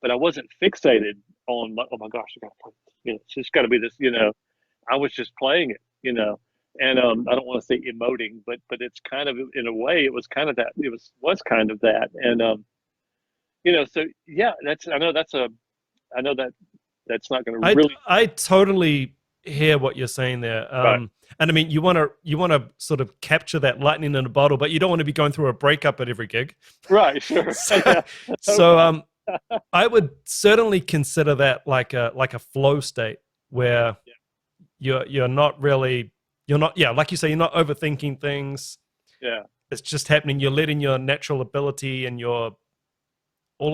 but I wasn't fixated on, oh my gosh, I got to play this. It's just got to be this. I was just playing it. And I don't want to say emoting, but it's kind of, in a way, it was kind of that. It was kind of that, and so yeah, I know that's not going to really. I totally hear what you're saying there. Right. And I mean, you want to sort of capture that lightning in a bottle, but you don't want to be going through a breakup at every gig. Right. Sure. So I would certainly consider that like a flow state where you're not, like you say, you're not overthinking things. Yeah. It's just happening. You're letting your natural ability and all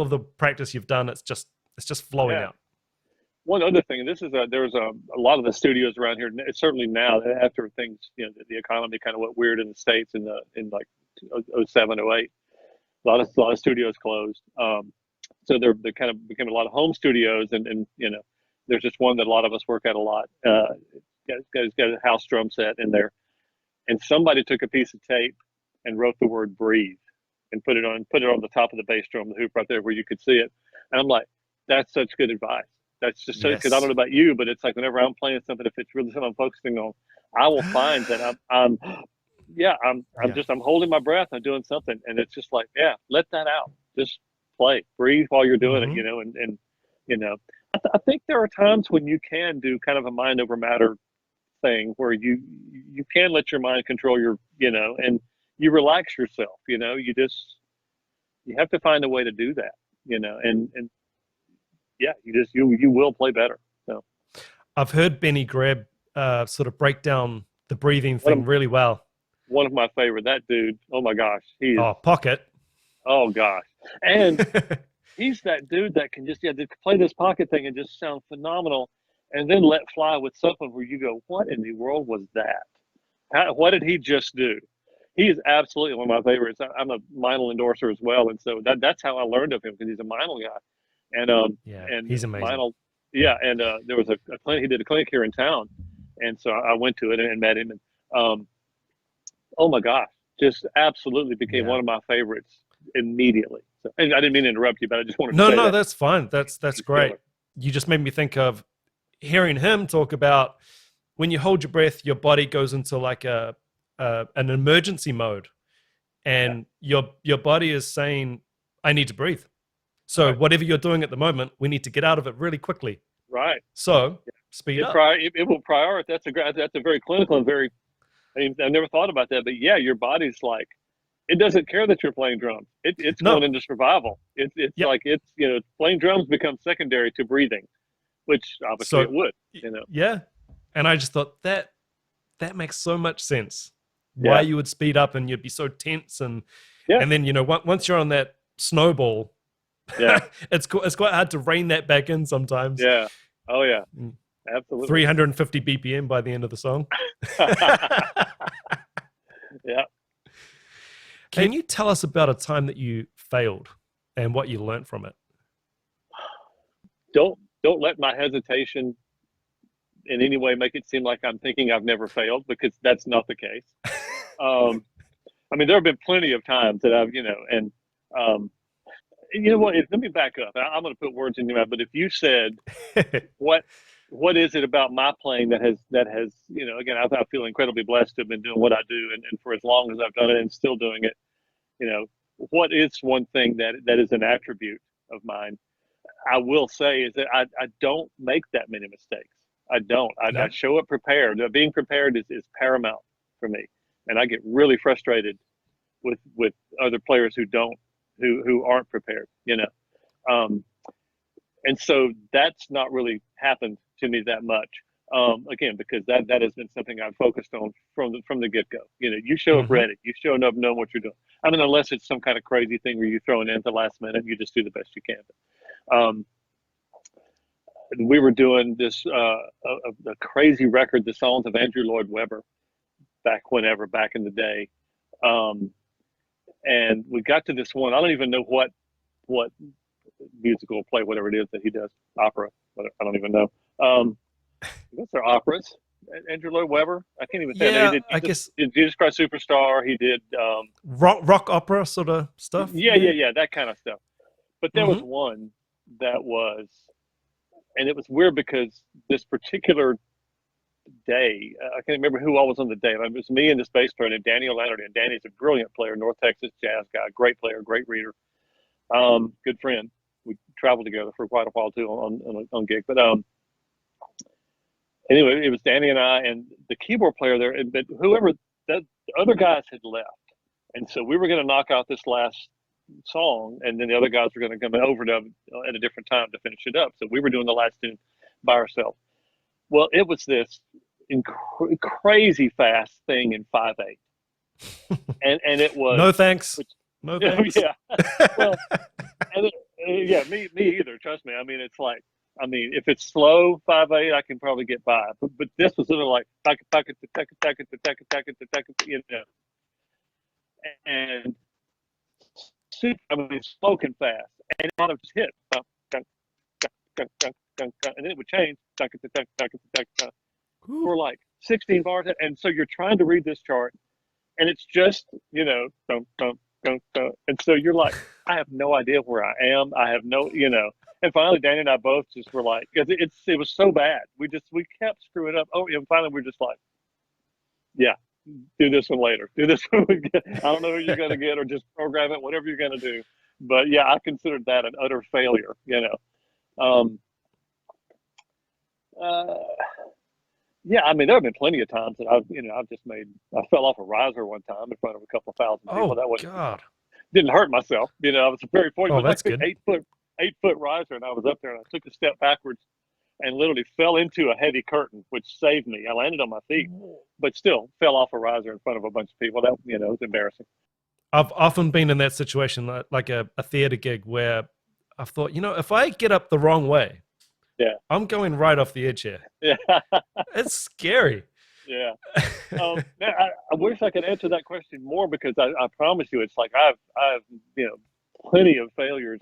of the practice you've done, it's just flowing out. One other thing, and this is there's a lot of the studios around here. Certainly now, after things, the economy kind of went weird in the States in like 07, 08. A lot of studios closed. So they kind of became a lot of home studios, and there's just one that a lot of us work at a lot. Got a house drum set in there, and somebody took a piece of tape and wrote the word "breathe" and put it on the top of the bass drum, the hoop right there where you could see it. And I'm like, that's such good advice. That's just so, because I don't know about you, but it's like whenever I'm playing something, if it's really something I'm focusing on, I will find that I'm holding my breath, I'm doing something, and it's just like, let that out. Just play, breathe while you're doing it, and I think there are times when you can do kind of a mind over matter thing where you can let your mind control your, and you relax yourself, you have to find a way to do that, and you will play better. So I've heard Benny Greb sort of break down the breathing thing really well. One of my favorite, that dude, oh my gosh, he is pocket. Oh gosh. And he's that dude that can just play this pocket thing and just sound phenomenal, and then let fly with something where you go, what in the world was that? What did he just do? He is absolutely one of my favorites. I'm a Meinl endorser as well, and so that's how I learned of him, because he's a Meinl guy. And Yeah, and he's amazing. and there was a clinic. He did a clinic here in town, and so I went to it and met him. And oh my gosh, just absolutely became one of my favorites immediately. So, and I didn't mean to interrupt you, but I just wanted to say No, that. that's fine. That's great. Killer. You just made me think of hearing him talk about when you hold your breath, your body goes into like an emergency mode, and your body is saying, "I need to breathe." So whatever you're doing at the moment, we need to get out of it really quickly. Right. So speed up. It will prioritize. That's a very clinical and very. I mean, I never thought about that, but yeah, your body's like, it doesn't care that you're playing drums. It's going into survival. It's like playing drums becomes secondary to breathing, which obviously it would. Yeah, and I just thought that makes so much sense. Why you would speed up and you'd be so tense and then once you're on that snowball, it's quite hard to rein that back in sometimes. Yeah. Oh yeah. Absolutely. 350 BPM by the end of the song. Yeah. Can you tell us about a time that you failed and what you learned from it? Don't let my hesitation in any way make it seem like I'm thinking I've never failed, because that's not the case. I mean, there have been plenty of times that I've, and you know what? Let me back up. I'm going to put words in your mouth, but if you said what is it about my playing that has again, I feel incredibly blessed to have been doing what I do and for as long as I've done it and still doing it. What is one thing that is an attribute of mine? I will say is that I don't make that many mistakes. I don't. I show up prepared. Being prepared is paramount for me, and I get really frustrated with other players who aren't prepared. And so that's not really happened to me that much. Again, because that has been something I've focused on from the get-go. You show up ready. You show up knowing what you're doing. I mean, unless it's some kind of crazy thing where you throw it in at the last minute, you just do the best you can. We were doing this a crazy record, the songs of Andrew Lloyd Webber, back in the day, and we got to this one. I don't even know what musical play, whatever it is that he does, opera. I don't even know. What's their operas? Andrew Lloyd Webber. I can't even say. Yeah, I guess he did Jesus Christ Superstar. He did rock opera sort of stuff. Yeah, that kind of stuff. But there was one that was, and it was weird because this particular day, I can't remember who all was on the day. It was me and this bass player named Danny O'Lannerty, and Danny's a brilliant player, North Texas jazz guy, great player, great reader, good friend. We traveled together for quite a while too on gig. But anyway, it was Danny and I and the keyboard player there, but the other guys had left, and so we were going to knock out this last song, and then the other guys were going to come over at a different time to finish it up. So we were doing the last tune by ourselves. Well, it was this crazy fast thing in 5/8, and it was no thanks. No thanks. Yeah. Well, me either. Trust me. I mean, it's like, if it's slow 5/8, I can probably get by. But this was sort of like and smoking fast, and out of just hit, and then it would change for like 16 bars, and so you're trying to read this chart, and it's just and so you're like, I have no idea where I am. I have no, and finally Danny and I both just were like, because it was so bad, we kept screwing up. Oh, and finally we're just like, yeah, do this one later. Do this one. I don't know who you're going to get, or just program it, whatever you're going to do. But yeah, I considered that an utter failure, Yeah, I mean, there have been plenty of times that I fell off a riser one time in front of a couple thousand people. Didn't hurt myself. I was very fortunate. Oh, that's good. 8-foot riser, and I was up there, and I took a step backwards and literally fell into a heavy curtain, which saved me. I landed on my feet, but still fell off a riser in front of a bunch of people. That, was embarrassing. I've often been in that situation, like a theater gig, where I've thought, if I get up the wrong way, I'm going right off the edge here. Yeah. It's scary. Yeah. I wish I could answer that question more, because I promise you, it's like I've plenty of failures.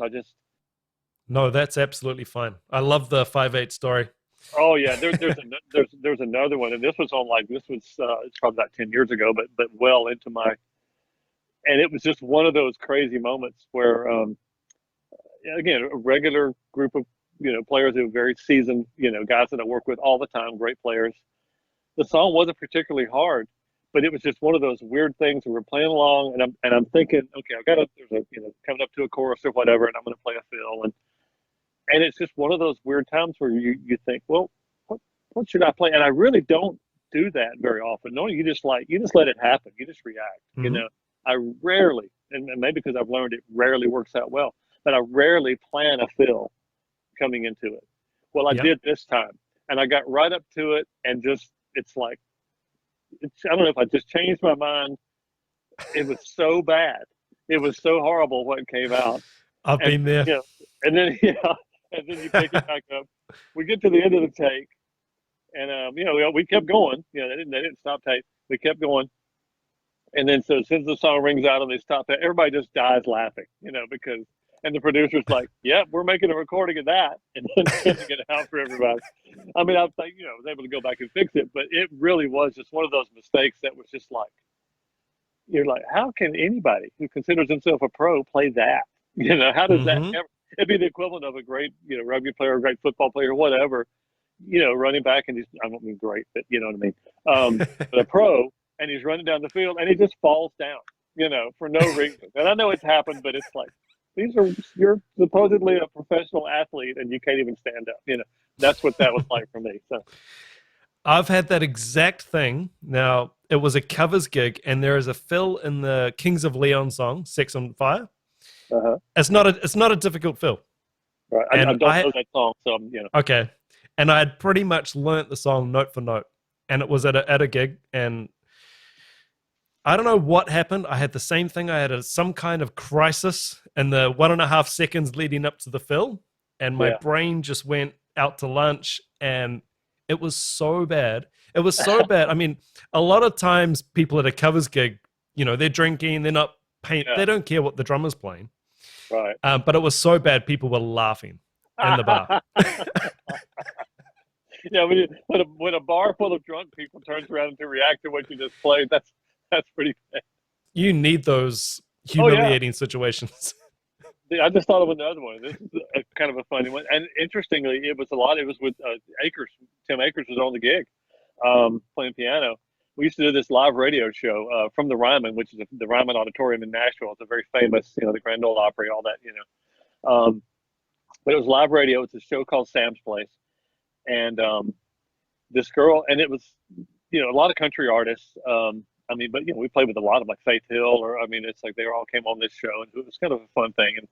No, that's absolutely fine. I love the 5/8 story. Oh yeah, there's another one, and this was it's probably about 10 years ago, but well into my, and it was just one of those crazy moments where again, a regular group of players who are very seasoned, guys that I work with all the time, great players. The song wasn't particularly hard, but it was just one of those weird things where we're playing along, and I'm thinking, okay, I've got there's a coming up to a chorus or whatever, and I'm going to play a fill, and it's just one of those weird times where you think, well, what should I play? And I really don't do that very often. No, you just let it happen. You just react. Mm-hmm. I rarely, and maybe because I've learned it rarely works out well, but I rarely plan a fill coming into it. Well, I did this time, and I got right up to it, and it's like, I don't know if I just changed my mind. It was so bad. It was so horrible what came out. I've been there. And then and then you pick it back up. We get to the end of the take, and we kept going. They didn't stop tape. We kept going. And then so as soon as the song rings out and they stop that, everybody just dies laughing, because, and the producer's like, "Yep, we're making a recording of that," and then sending it out for everybody. I mean, I was able to go back and fix it, but it really was just one of those mistakes that was just like, you're like, how can anybody who considers himself a pro play that? How does that ever? It'd be the equivalent of a great, rugby player, a great football player, whatever, running back, and I don't mean great, but you know what I mean. But a pro, and he's running down the field, and he just falls down, for no reason. And I know it's happened, but it's like, you're supposedly a professional athlete, and you can't even stand up. That's what that was like for me. So I've had that exact thing. Now, it was a covers gig, and there is a fill in the Kings of Leon song, "Sex on Fire." Uh-huh. It's not a difficult fill. Right. I don't know that song, so Okay. And I had pretty much learnt the song note for note, and it was at a gig, and I don't know what happened. I had the same thing. I had some kind of crisis in the 1.5 seconds leading up to the fill, and my brain just went out to lunch, and it was so bad. It was so bad. I mean, a lot of times people at a covers gig, they're drinking, they're not paying, they don't care what the drummer's playing. Right. But it was so bad, people were laughing in the bar. Yeah, when a bar full of drunk people turns around to react to what you just played, that's pretty bad. You need those humiliating situations. I just thought of another one. This is kind of a funny one. And interestingly, it was with Akers. Tim Akers was on the gig playing piano. We used to do this live radio show from the Ryman, which is the Ryman Auditorium in Nashville. It's a very famous, the Grand Ole Opry, all that, But it was live radio. It's a show called Sam's Place. And this girl, and it was, a lot of country artists. But we played with a lot of like Faith Hill, it's like they all came on this show, and it was kind of a fun thing, and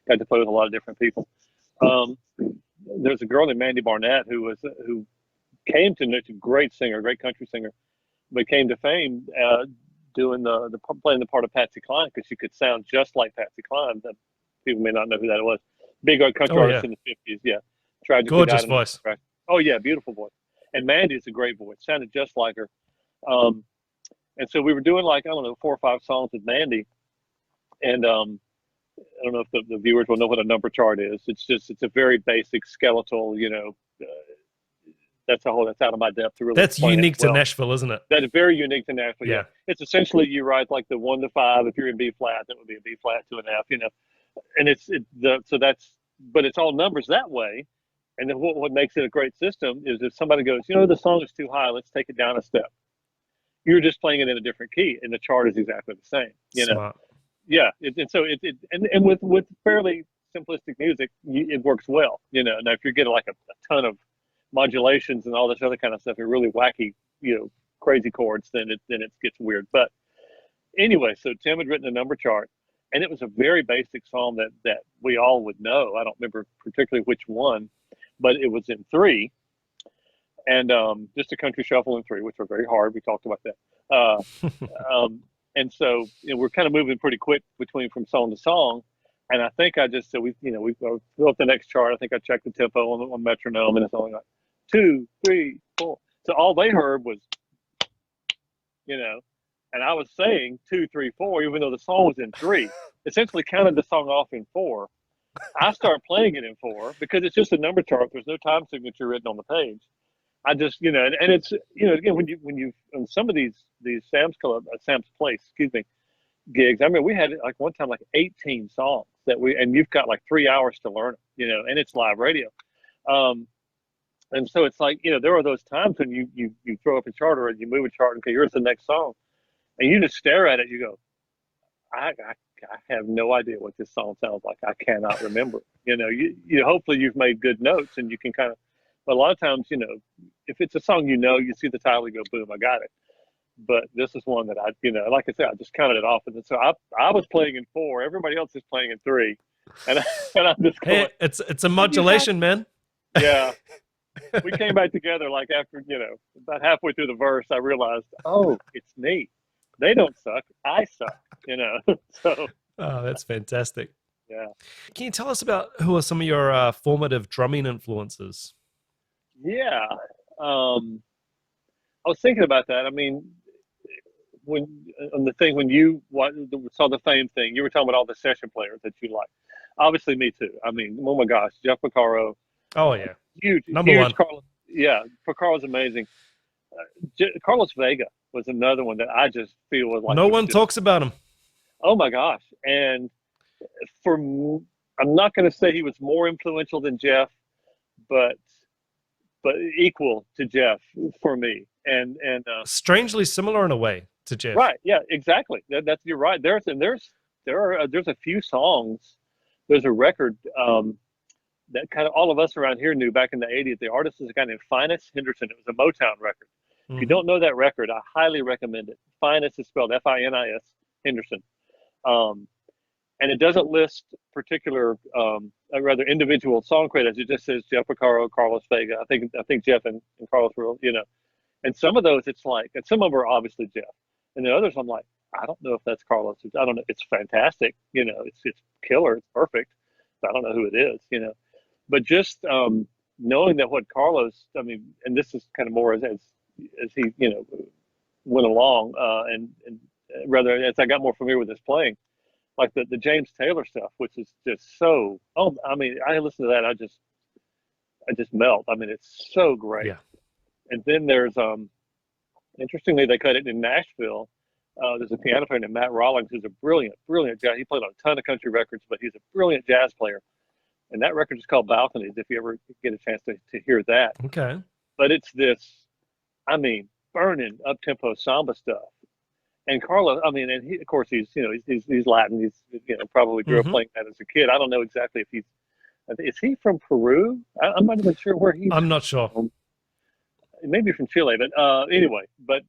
got to play with a lot of different people. There's a girl named Mandy Barnett who came to a great singer, great country singer, but came to fame playing the part of Patsy Cline, because she could sound just like Patsy Cline. People may not know who that was. Big country artist in the 50s. Yeah, tragically gorgeous voice. Oh yeah, beautiful voice. And Mandy's a great voice. Sounded just like her. And so we were doing 4 or 5 songs with Mandy, and I don't know if the viewers will know what a number chart is. It's a very basic skeletal, that's out of my depth to really. That's unique to Nashville, isn't it? That is very unique to Nashville. Yeah. It's essentially you write like the 1 to 5. If you're in B flat, that would be a B flat 2.5. But it's all numbers that way. And then what makes it a great system is if somebody goes, the song is too high, let's take it down a step. You're just playing it in a different key, and the chart is exactly the same. Smart. Yeah. And with fairly simplistic music, it works well. Now if you're getting like a ton of modulations and all this other kind of stuff, and really wacky, crazy chords, then it gets weird. But anyway, so Tim had written a number chart, and it was a very basic song that we all would know. I don't remember particularly which one, but it was in 3. And just a country shuffle in 3, which are very hard. We talked about that. And so we're kind of moving pretty quick from song to song. And I think I just said, we built the next chart. I think I checked the tempo on metronome, and it's only like 2, 3, 4. So all they heard was, and I was saying 2, 3, 4, even though the song was in 3. Essentially counted the song off in 4. I start playing it in 4 because it's just a number chart. There's no time signature written on the page. I just, and it's, again, when you on some of these Sam's Club, Sam's Place, excuse me, gigs. I mean, we had like one time like 18 songs and you've got like 3 hours to learn it, and it's live radio. And so it's like, there are those times when you throw up a chart or you move a chart and okay, here's the next song, and you just stare at it. You go, I have no idea what this song sounds like. I cannot remember. You hopefully you've made good notes and you can kind of. But a lot of times, if it's a song you see the title, you go, boom, I got it. But this is one that like I said, I just counted it off, and so I was playing in 4. Everybody else is playing in 3, and I'm just going. Hey, it's a modulation, man. Yeah. We came back together like after, about halfway through the verse, I realized, oh, it's me. They don't suck. I suck, So. Oh, that's fantastic. Yeah. Can you tell us about who are some of your formative drumming influences? Yeah. I was thinking about that. I mean, when you saw the Fame thing, you were talking about all the session players that you like. Obviously, me too. I mean, oh my gosh, Jeff Porcaro. Oh yeah, huge number one. Carlos, yeah, Porcaro's amazing. Carlos Vega was another one that I just feel was like no one talks about him. Oh my gosh! And I'm not going to say he was more influential than Jeff, but equal to Jeff for me. And strangely similar in a way to Jeff. Right? Yeah, exactly. That's you're right. There's a few songs. There's a record that kind of all of us around here knew back in the 80s. The artist is a guy named Finis, Henderson. It was a Motown record. Mm-hmm. If you don't know that record, I highly recommend it. Finis is spelled Finis, Henderson. And it doesn't list particular, rather individual song credits. It just says Jeff Porcaro, Carlos Vega. I think Jeff and Carlos were, And some of those, it's like, and some of them are obviously Jeff. And the others, I'm like, I don't know if that's Carlos. I don't know. It's fantastic. It's killer. It's perfect. I don't know who it is, But just knowing that what Carlos, I mean, and this is kind of more as he, went along, and rather as I got more familiar with his playing, like the James Taylor stuff, which is just so. Oh, I mean, I listen to that, I just melt. I mean, it's so great. Yeah. And then there's interestingly, they cut it in Nashville. There's a piano player named Matt Rawlings, who's a brilliant jazz. He played on a ton of country records, but he's a brilliant jazz player. And that record is called Balconies, if you ever get a chance to hear that. Okay. But it's this, I mean, burning up-tempo samba stuff. And Carlos, I mean, and he, of course, he's Latin. He's, probably grew up playing that as a kid. I don't know exactly if is he from Peru? I'm not even sure where he's I'm not sure. From. Maybe from Chile, but anyway, but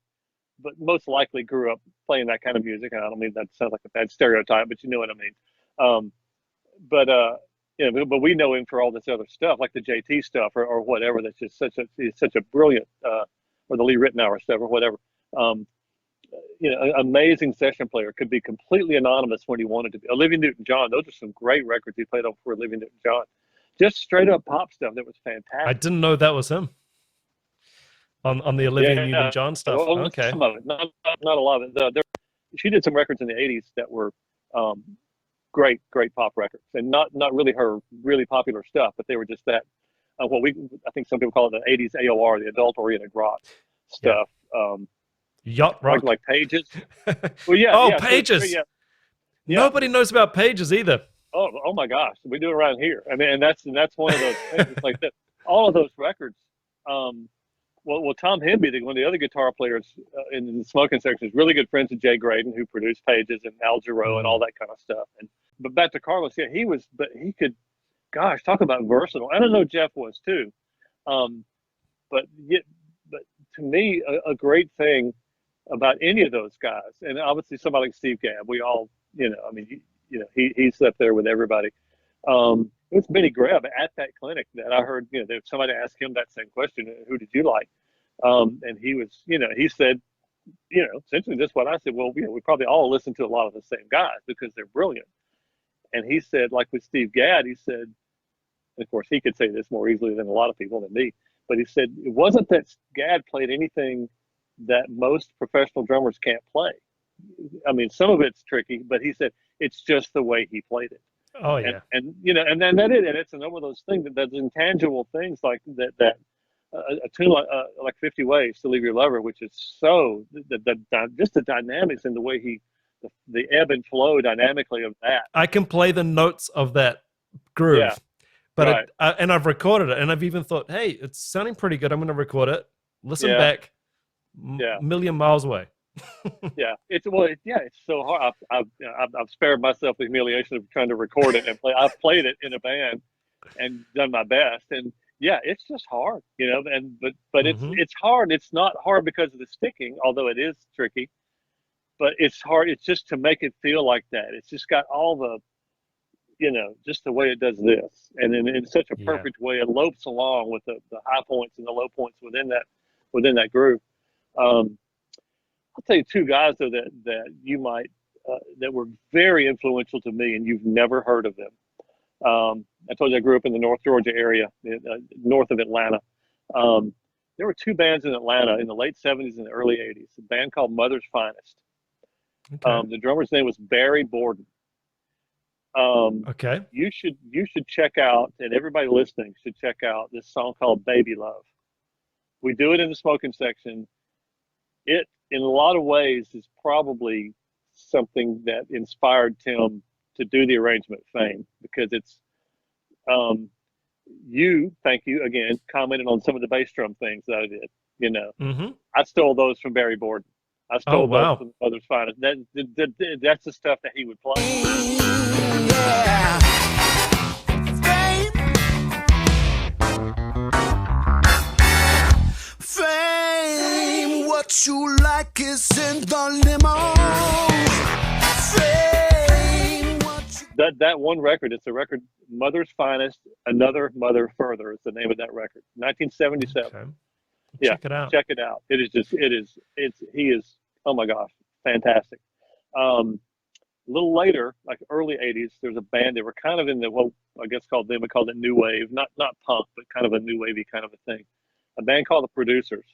most likely grew up playing that kind of music. And I don't mean that sounds like a bad stereotype, but you know what I mean. But we know him for all this other stuff, like the JT stuff or whatever. That's just he's such a brilliant, or the Lee Ritenour stuff or whatever. Amazing session player. Could be completely anonymous when he wanted to be. Olivia Newton-John. Those are some great records he played on for Olivia Newton-John. Just straight up pop stuff that was fantastic. I didn't know that was him. On the Olivia Newton-John stuff. Well, okay. Some of it, not a lot of it. She did some records in the 80s that were great pop records, and not really her really popular stuff, but they were just that I think some people call it the 80s AOR, the adult oriented rock stuff. Yeah. Yacht rock, like Pages. Well, yeah. Oh, yeah, Pages. Yeah. Nobody knows about Pages either. Oh my gosh, we do it around here. I mean, and that's one of those things. It's like that. All of those records. Well, Tom Hemby, one of the other guitar players in the smoking section, is really good friends with Jay Graydon, who produced Pages and Al Jarreau and all that kind of stuff. But back to Carlos, yeah, he could, gosh, talk about versatile. I don't know, Jeff was too. But to me, a great thing about any of those guys, and obviously somebody like Steve Gadd, we all, he's up there with everybody. It was Benny Greb at that clinic that I heard, that somebody asked him that same question, who did you like? And he was, he said, essentially just what I said, well, we probably all listen to a lot of the same guys because they're brilliant. And he said, like with Steve Gadd, he said, and of course he could say this more easily than a lot of people than me, but he said, it wasn't that Gadd played anything that most professional drummers can't play. I mean, some of it's tricky, but he said, it's just the way he played it. Oh yeah. And you know, and then that it, and it's another of those things that's intangible things like that a tune like 50 Ways to Leave Your Lover, which is so just the dynamics and the way the ebb and flow dynamically of that. I can play the notes of that groove, Yeah, but right. and I've recorded it, and I've even thought, hey, it's sounding pretty good. I'm going to record it. Listen Yeah, back, yeah, million miles away. yeah. It's so hard. I've spared myself the humiliation of trying to record it and play. I've played it in a band and done my best, and yeah, it's just hard, you know. And but it's hard. It's not hard because of the sticking, although it is tricky. But it's hard. It's just to make it feel like that. It's just got all the, you know, just the way it does this, and in such a perfect way, it lopes along with the high points and the low points within that groove. I'll tell you two guys though that you might that were very influential to me, and you've never heard of them. I told you I grew up in the North Georgia area, north of Atlanta. There were two bands in Atlanta in the late '70s and the early '80s. A band called Mother's Finest. Okay. The drummer's name was Barry Borden. Okay. You should check out, and everybody listening should check out this song called Baby Love. We do it in the smoking section. It, in a lot of ways, is probably something that inspired Tim to do the arrangement Fame, because it's, thank you again, commented on some of the bass drum things that I did. You know, I stole those from Barry Borden. I stole those from Mother's Finest. That's the stuff that he would play. Yeah. Fame, what you like is in the limo. Fame, what you... That one record, it's a record, Mother's Finest, Another Mother Further is the name of that record. 1977. Okay. Yeah, check it out. Check it out. He is, oh my gosh, fantastic. A little later, like early '80s, there's a band. They were kind of in the, well, I guess we called it new wave, not punk, but kind of a new wavy kind of a thing. A band called the Producers.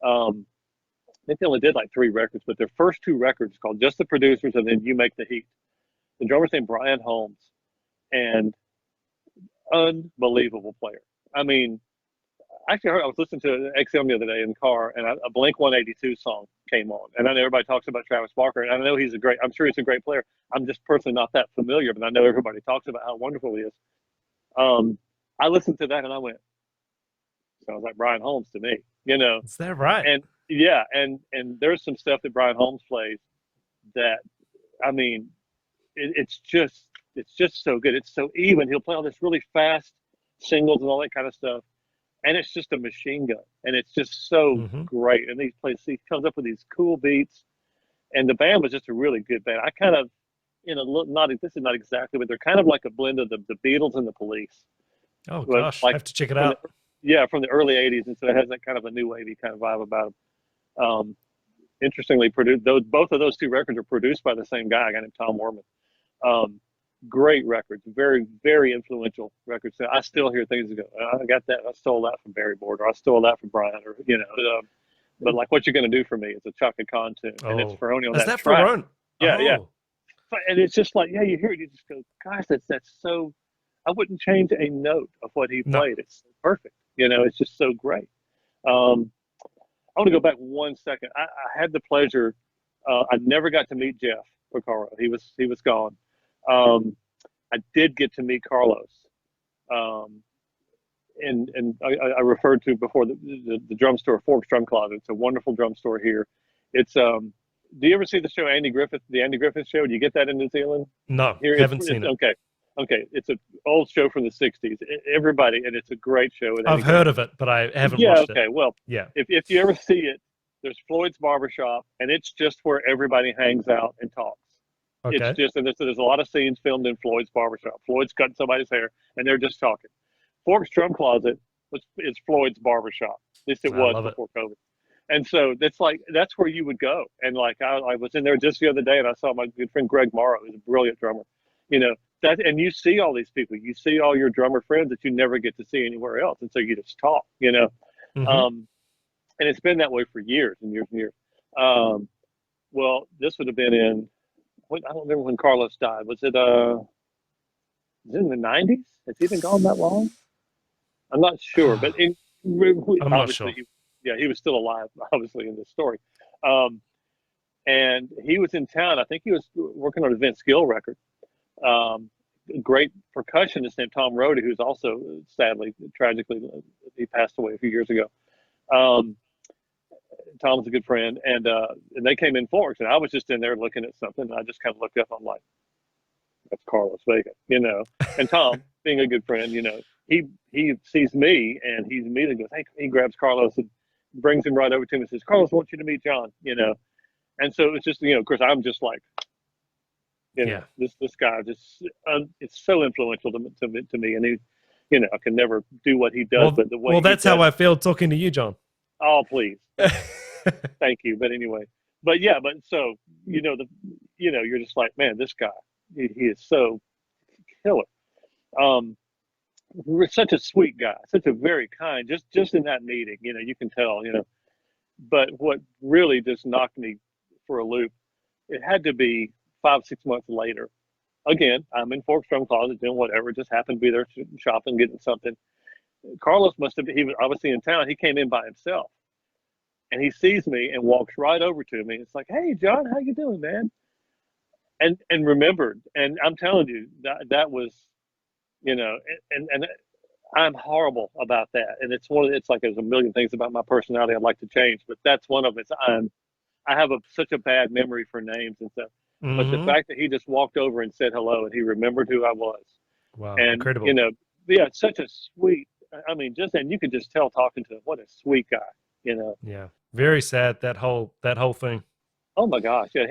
I think they only did like 3 records, but their first 2 records called just the Producers, and then You Make the Heat. The drummer's named Bryan Holmes, and unbelievable player. I mean, actually, I was listening to XM the other day in the car, and a Blink 182 song came on. And I know everybody talks about Travis Barker, and I know I'm sure he's a great player. I'm just personally not that familiar, but I know everybody talks about how wonderful he is. I listened to that and I went, sounds like Bryan Holmes to me, you know. Is that right? And yeah, and there's some stuff that Bryan Holmes plays that, I mean, it's just so good. It's so even. He'll play all this really fast singles and all that kind of stuff. And it's just a machine gun, and it's just so great. And he comes up with these cool beats, and the band was just a really good band. I kind of, you know, this is not exactly, but they're kind of like a blend of the Beatles and the Police. Oh gosh, I have to check it out. From the early '80s, and so it has that kind of a new wavy kind of vibe about them. Interestingly, both of those 2 records are produced by the same guy, a guy named Tom Worman. Great records, very, very influential records. I still hear things that go, I got that, I stole that from Barry Borden, or I stole that from Bryan, or, you know. But like, What You Gonna Do for Me? It's a Chaka Khan tune, and it's Ferrone on that track. Ferrone? Yeah, yeah. And it's just like, yeah, you hear it, you just go, gosh, that's so. I wouldn't change a note of what he played. It's perfect. You know, it's just so great. I want to go back 1 second. I had the pleasure. I never got to meet Jeff Porcaro. He was gone. I did get to meet Carlos, and I referred to before the drum store, Forks Drum Closet. It's a wonderful drum store here. It's do you ever see the show the Andy Griffith Show? Do you get that in New Zealand? No, haven't seen it. Okay, it's an old show from the '60s. Everybody, and it's a great show. I've heard of it, but I haven't watched it. Yeah, okay. Well, yeah. If you ever see it, there's Floyd's Barbershop, and it's just where everybody hangs out and talks. Okay. It's just, and there's a lot of scenes filmed in Floyd's Barbershop. Floyd's cutting somebody's hair, and they're just talking. Forks Drum Closet is Floyd's Barbershop. At least it was before COVID. And so that's where you would go. And like I was in there just the other day, and I saw my good friend Greg Morrow, who's a brilliant drummer. You know, and you see all these people. You see all your drummer friends that you never get to see anywhere else, and so you just talk. You know, and it's been that way for years and years and years. Well, this would have been I don't remember when Carlos died. Was it Is it in the 90s? Has he been gone that long? I'm not sure, but I'm not obviously, sure. he was still alive, obviously, in this story. Um, and he was in town. I think he was working on a Vince Gill record. Um, a great percussionist named Tom Rody, who's also sadly, tragically, he passed away a few years ago. Um, Tom's a good friend, and they came in Forks, and I was just in there looking at something, and I just kind of looked up. I'm like, that's Carlos Vega, And Tom, being a good friend, he sees me and he immediately goes, hey, he grabs Carlos and brings him right over to him and says, Carlos wants you to meet John. And so it's just, of course, I'm just like, Yeah. this guy just, it's so influential to me. And I can never do what he does, but the way that's how I feel talking to you, John. Oh, please. Thank you. But anyway, but so, you're just like, man, this guy, he is so killer. We're such a sweet guy, such a very kind, just in that meeting, you can tell, but what really just knocked me for a loop, it had to be 5, 6 months later. Again, I'm in Fork's drum closet doing whatever, just happened to be there shopping, getting something. Carlos he was obviously in town. He came in by himself and he sees me and walks right over to me. It's like, hey, John, how you doing, man? And remembered. And I'm telling you, that was, and I'm horrible about that. And it's like there's a million things about my personality I'd like to change, but that's one of it. I have such a bad memory for names and stuff. But the fact that he just walked over and said hello and he remembered who I was. Wow, And, incredible. it's such a sweet, and you could just tell talking to him, what a sweet guy, Yeah, very sad, that whole thing. Oh my gosh. Yeah.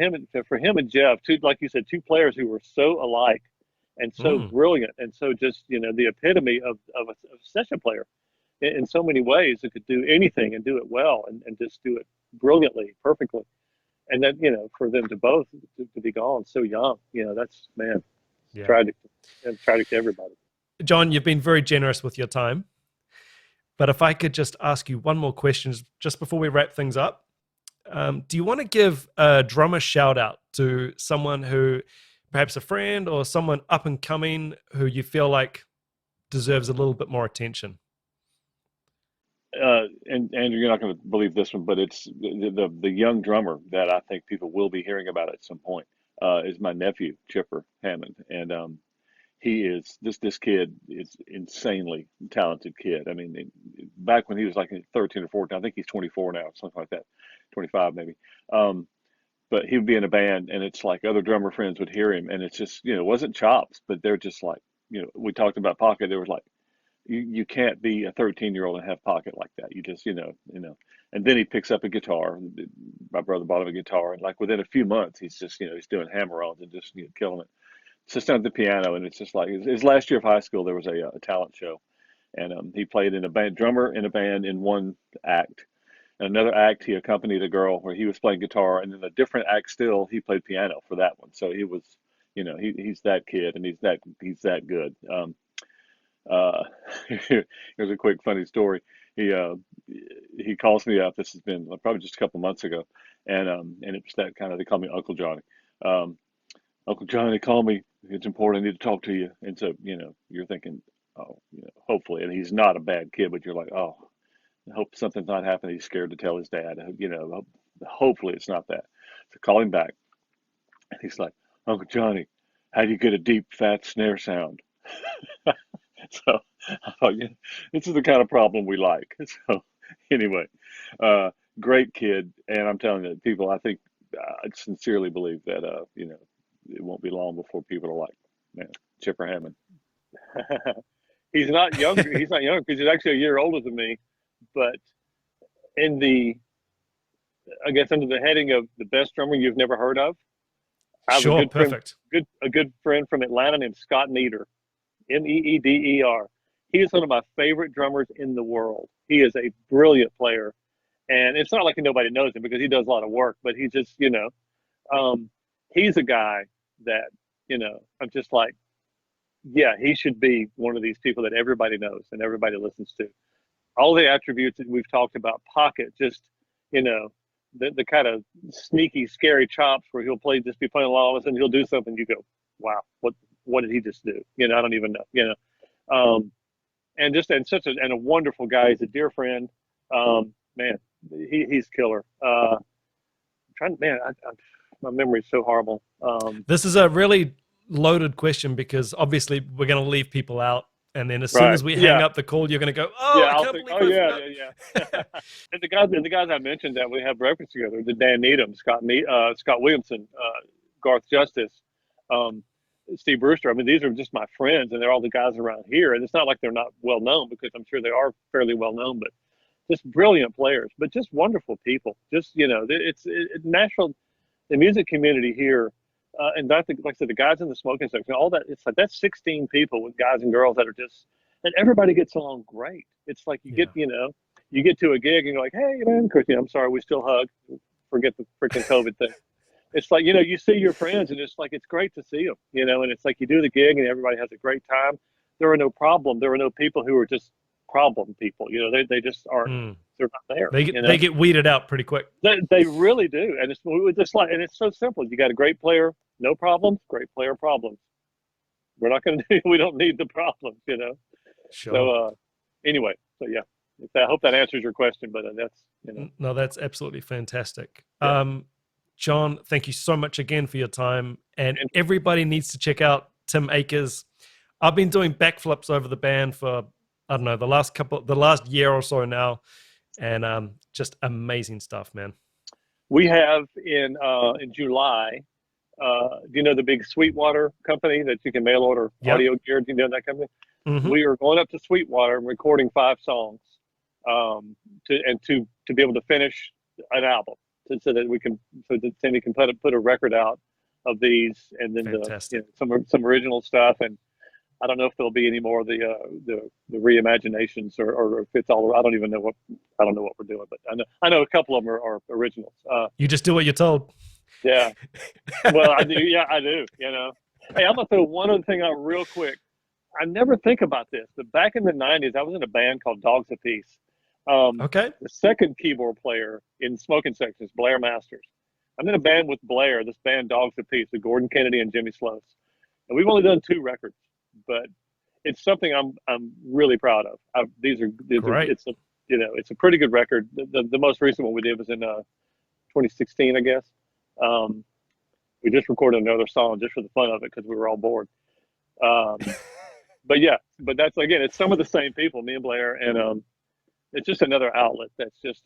For him and Jeff, like you said, two players who were so alike and so brilliant and so just, the epitome of a session player in so many ways that could do anything and do it well and just do it brilliantly, perfectly. And then, for them to both to be gone so young, that's, man, tragic. It's tragic to everybody. John, you've been very generous with your time. But if I could just ask you one more question just before we wrap things up. Do you want to give a drummer shout out to someone who, perhaps a friend or someone up and coming who you feel like deserves a little bit more attention? And Andrew, you're not going to believe this one, but it's the young drummer that I think people will be hearing about at some point is my nephew, Chipper Hammond. And he is this kid is insanely talented kid. I mean, back when he was like 13 or 14, I think he's 24 now, something like that, 25 maybe. But he would be in a band, and it's like other drummer friends would hear him, and it's just, it wasn't chops, but they're just like, we talked about pocket. There was like, you can't be a 13-year-old and have pocket like that. You just, and then he picks up a guitar. My brother bought him a guitar, and like within a few months, he's just, he's doing hammer-ons and just killing it. Sits down at the piano, and it's just like his last year of high school, there was a talent show, and he played in a band, drummer in a band in one act. And another act, he accompanied a girl where he was playing guitar, and then a different act still, he played piano for that one. So he was, he's that kid, and he's that good. Here's a quick funny story. He calls me up. This has been probably just a couple months ago, and it was that kind of, they call me Uncle Johnny. Uncle Johnny, call me. It's important. I need to talk to you. And so, you're thinking, oh, hopefully, and he's not a bad kid, but you're like, oh, I hope something's not happening. He's scared to tell his dad. Hopefully it's not that. So call him back. And he's like, Uncle Johnny, how do you get a deep, fat snare sound? So I thought, this is the kind of problem we like. So anyway, great kid. And I'm telling you, people, I think, I sincerely believe that, it won't be long before people are like, man, Chipper Hammond. He's not younger. He's not younger because he's actually a year older than me. But I guess under the heading of the best drummer you've never heard of, I have a good friend from Atlanta named Scott Meeder, Meeder. He is one of my favorite drummers in the world. He is a brilliant player, and it's not like nobody knows him because he does a lot of work. But he's just, he's a guy that, I'm just like, yeah, he should be one of these people that everybody knows and everybody listens to. All the attributes that we've talked about, pocket, just, the kind of sneaky, scary chops where he'll just be playing along, and he'll do something. You go, wow, what did he just do? I don't even know. And a wonderful guy. He's a dear friend. Man, he's killer. My memory's so horrible. This is a really loaded question because obviously we're going to leave people out, and then as soon as we hang up the call, you're going to go, I can't believe yeah. And the guys I mentioned that we have breakfast together, the Dan Needham, Scott Williamson, Garth Justice, Steve Brewster. I mean, these are just my friends, and they're all the guys around here. And it's not like they're not well known, because I'm sure they are fairly well known, but just brilliant players, but just wonderful people. Just it's Nashville. The music community here, and I think, like I said, the guys in the smoking section, all that, it's like that's 16 people with guys and girls that are just, and everybody gets along great. It's like you get to a gig and you're like, hey, man, Chris, I'm sorry, we still hug. Forget the freaking COVID thing. It's like, you see your friends, and it's like, it's great to see them, and it's like you do the gig and everybody has a great time. There are no problems. There are no people who are just problem people. They just aren't. They're not there. They get weeded out pretty quick. They really do, and it's so simple. You got a great player, no problems. Great player, problems. We're not going to. We don't need the problems. Sure. So anyway, yeah. I hope that answers your question, but that's No, that's absolutely fantastic. Yeah. John, thank you so much again for your time, and everybody needs to check out Tim Akers. I've been doing backflips over the band for, I don't know, the last year or so now, and just amazing stuff, man. We have in July, do you know the big Sweetwater company that you can mail order audio gear? Do you know that company? Mm-hmm. We are going up to Sweetwater and recording 5 songs to be able to finish an album, so that Timmy can put a record out of these, and then some original stuff. And I don't know if there'll be any more of the reimaginations or if it's all. I don't know what we're doing, but I know a couple of them are originals. You just do what you're told. Yeah. Well, I do. Yeah, I do. Hey, I'm gonna throw one other thing out real quick. I never think about this, but back in the 90s, I was in a band called Dogs Apiece. Okay. The second keyboard player in Smoking Section is Blair Masters. I'm in a band with Blair, this band Dogs Apiece, with Gordon Kennedy and Jimmy Sloas. And we've only done 2 records, but it's something I'm really proud of. These are it's a pretty good record. The most recent one we did was in 2016, I guess. We just recorded another song just for the fun of it because we were all bored. But that's, again, it's some of the same people, me and Blair, and it's just another outlet. That's just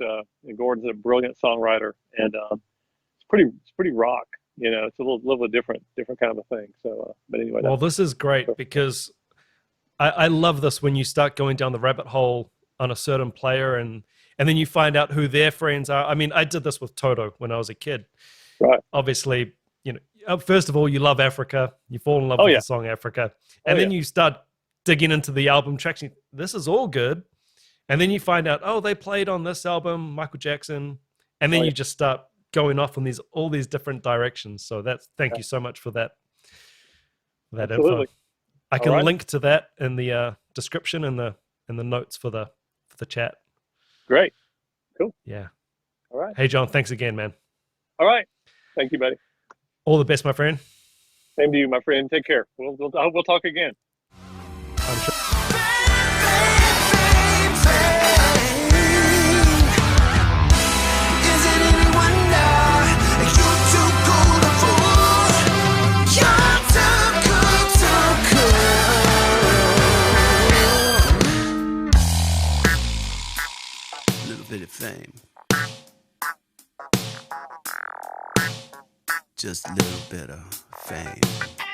Gordon's a brilliant songwriter, and it's pretty rock. It's a little different kind of a thing. So, but anyway. Well, this is great because I love this when you start going down the rabbit hole on a certain player, and then you find out who their friends are. I mean, I did this with Toto when I was a kid. Right. Obviously, first of all, you love Africa. You fall in love with the song Africa. And then you start digging into the album tracks. This is all good. And then you find out, they played on this album, Michael Jackson. And then you just start going off on all these different directions. So thank you so much for that Absolutely. Info. I can link to that in the description and the notes for the chat. Great. Cool. Yeah. All right. Hey, John, thanks again, man. All right. Thank you, buddy. All the best, my friend. Same to you, my friend. Take care. We'll talk again. I'm sure. Bit of fame, just a little bit of fame.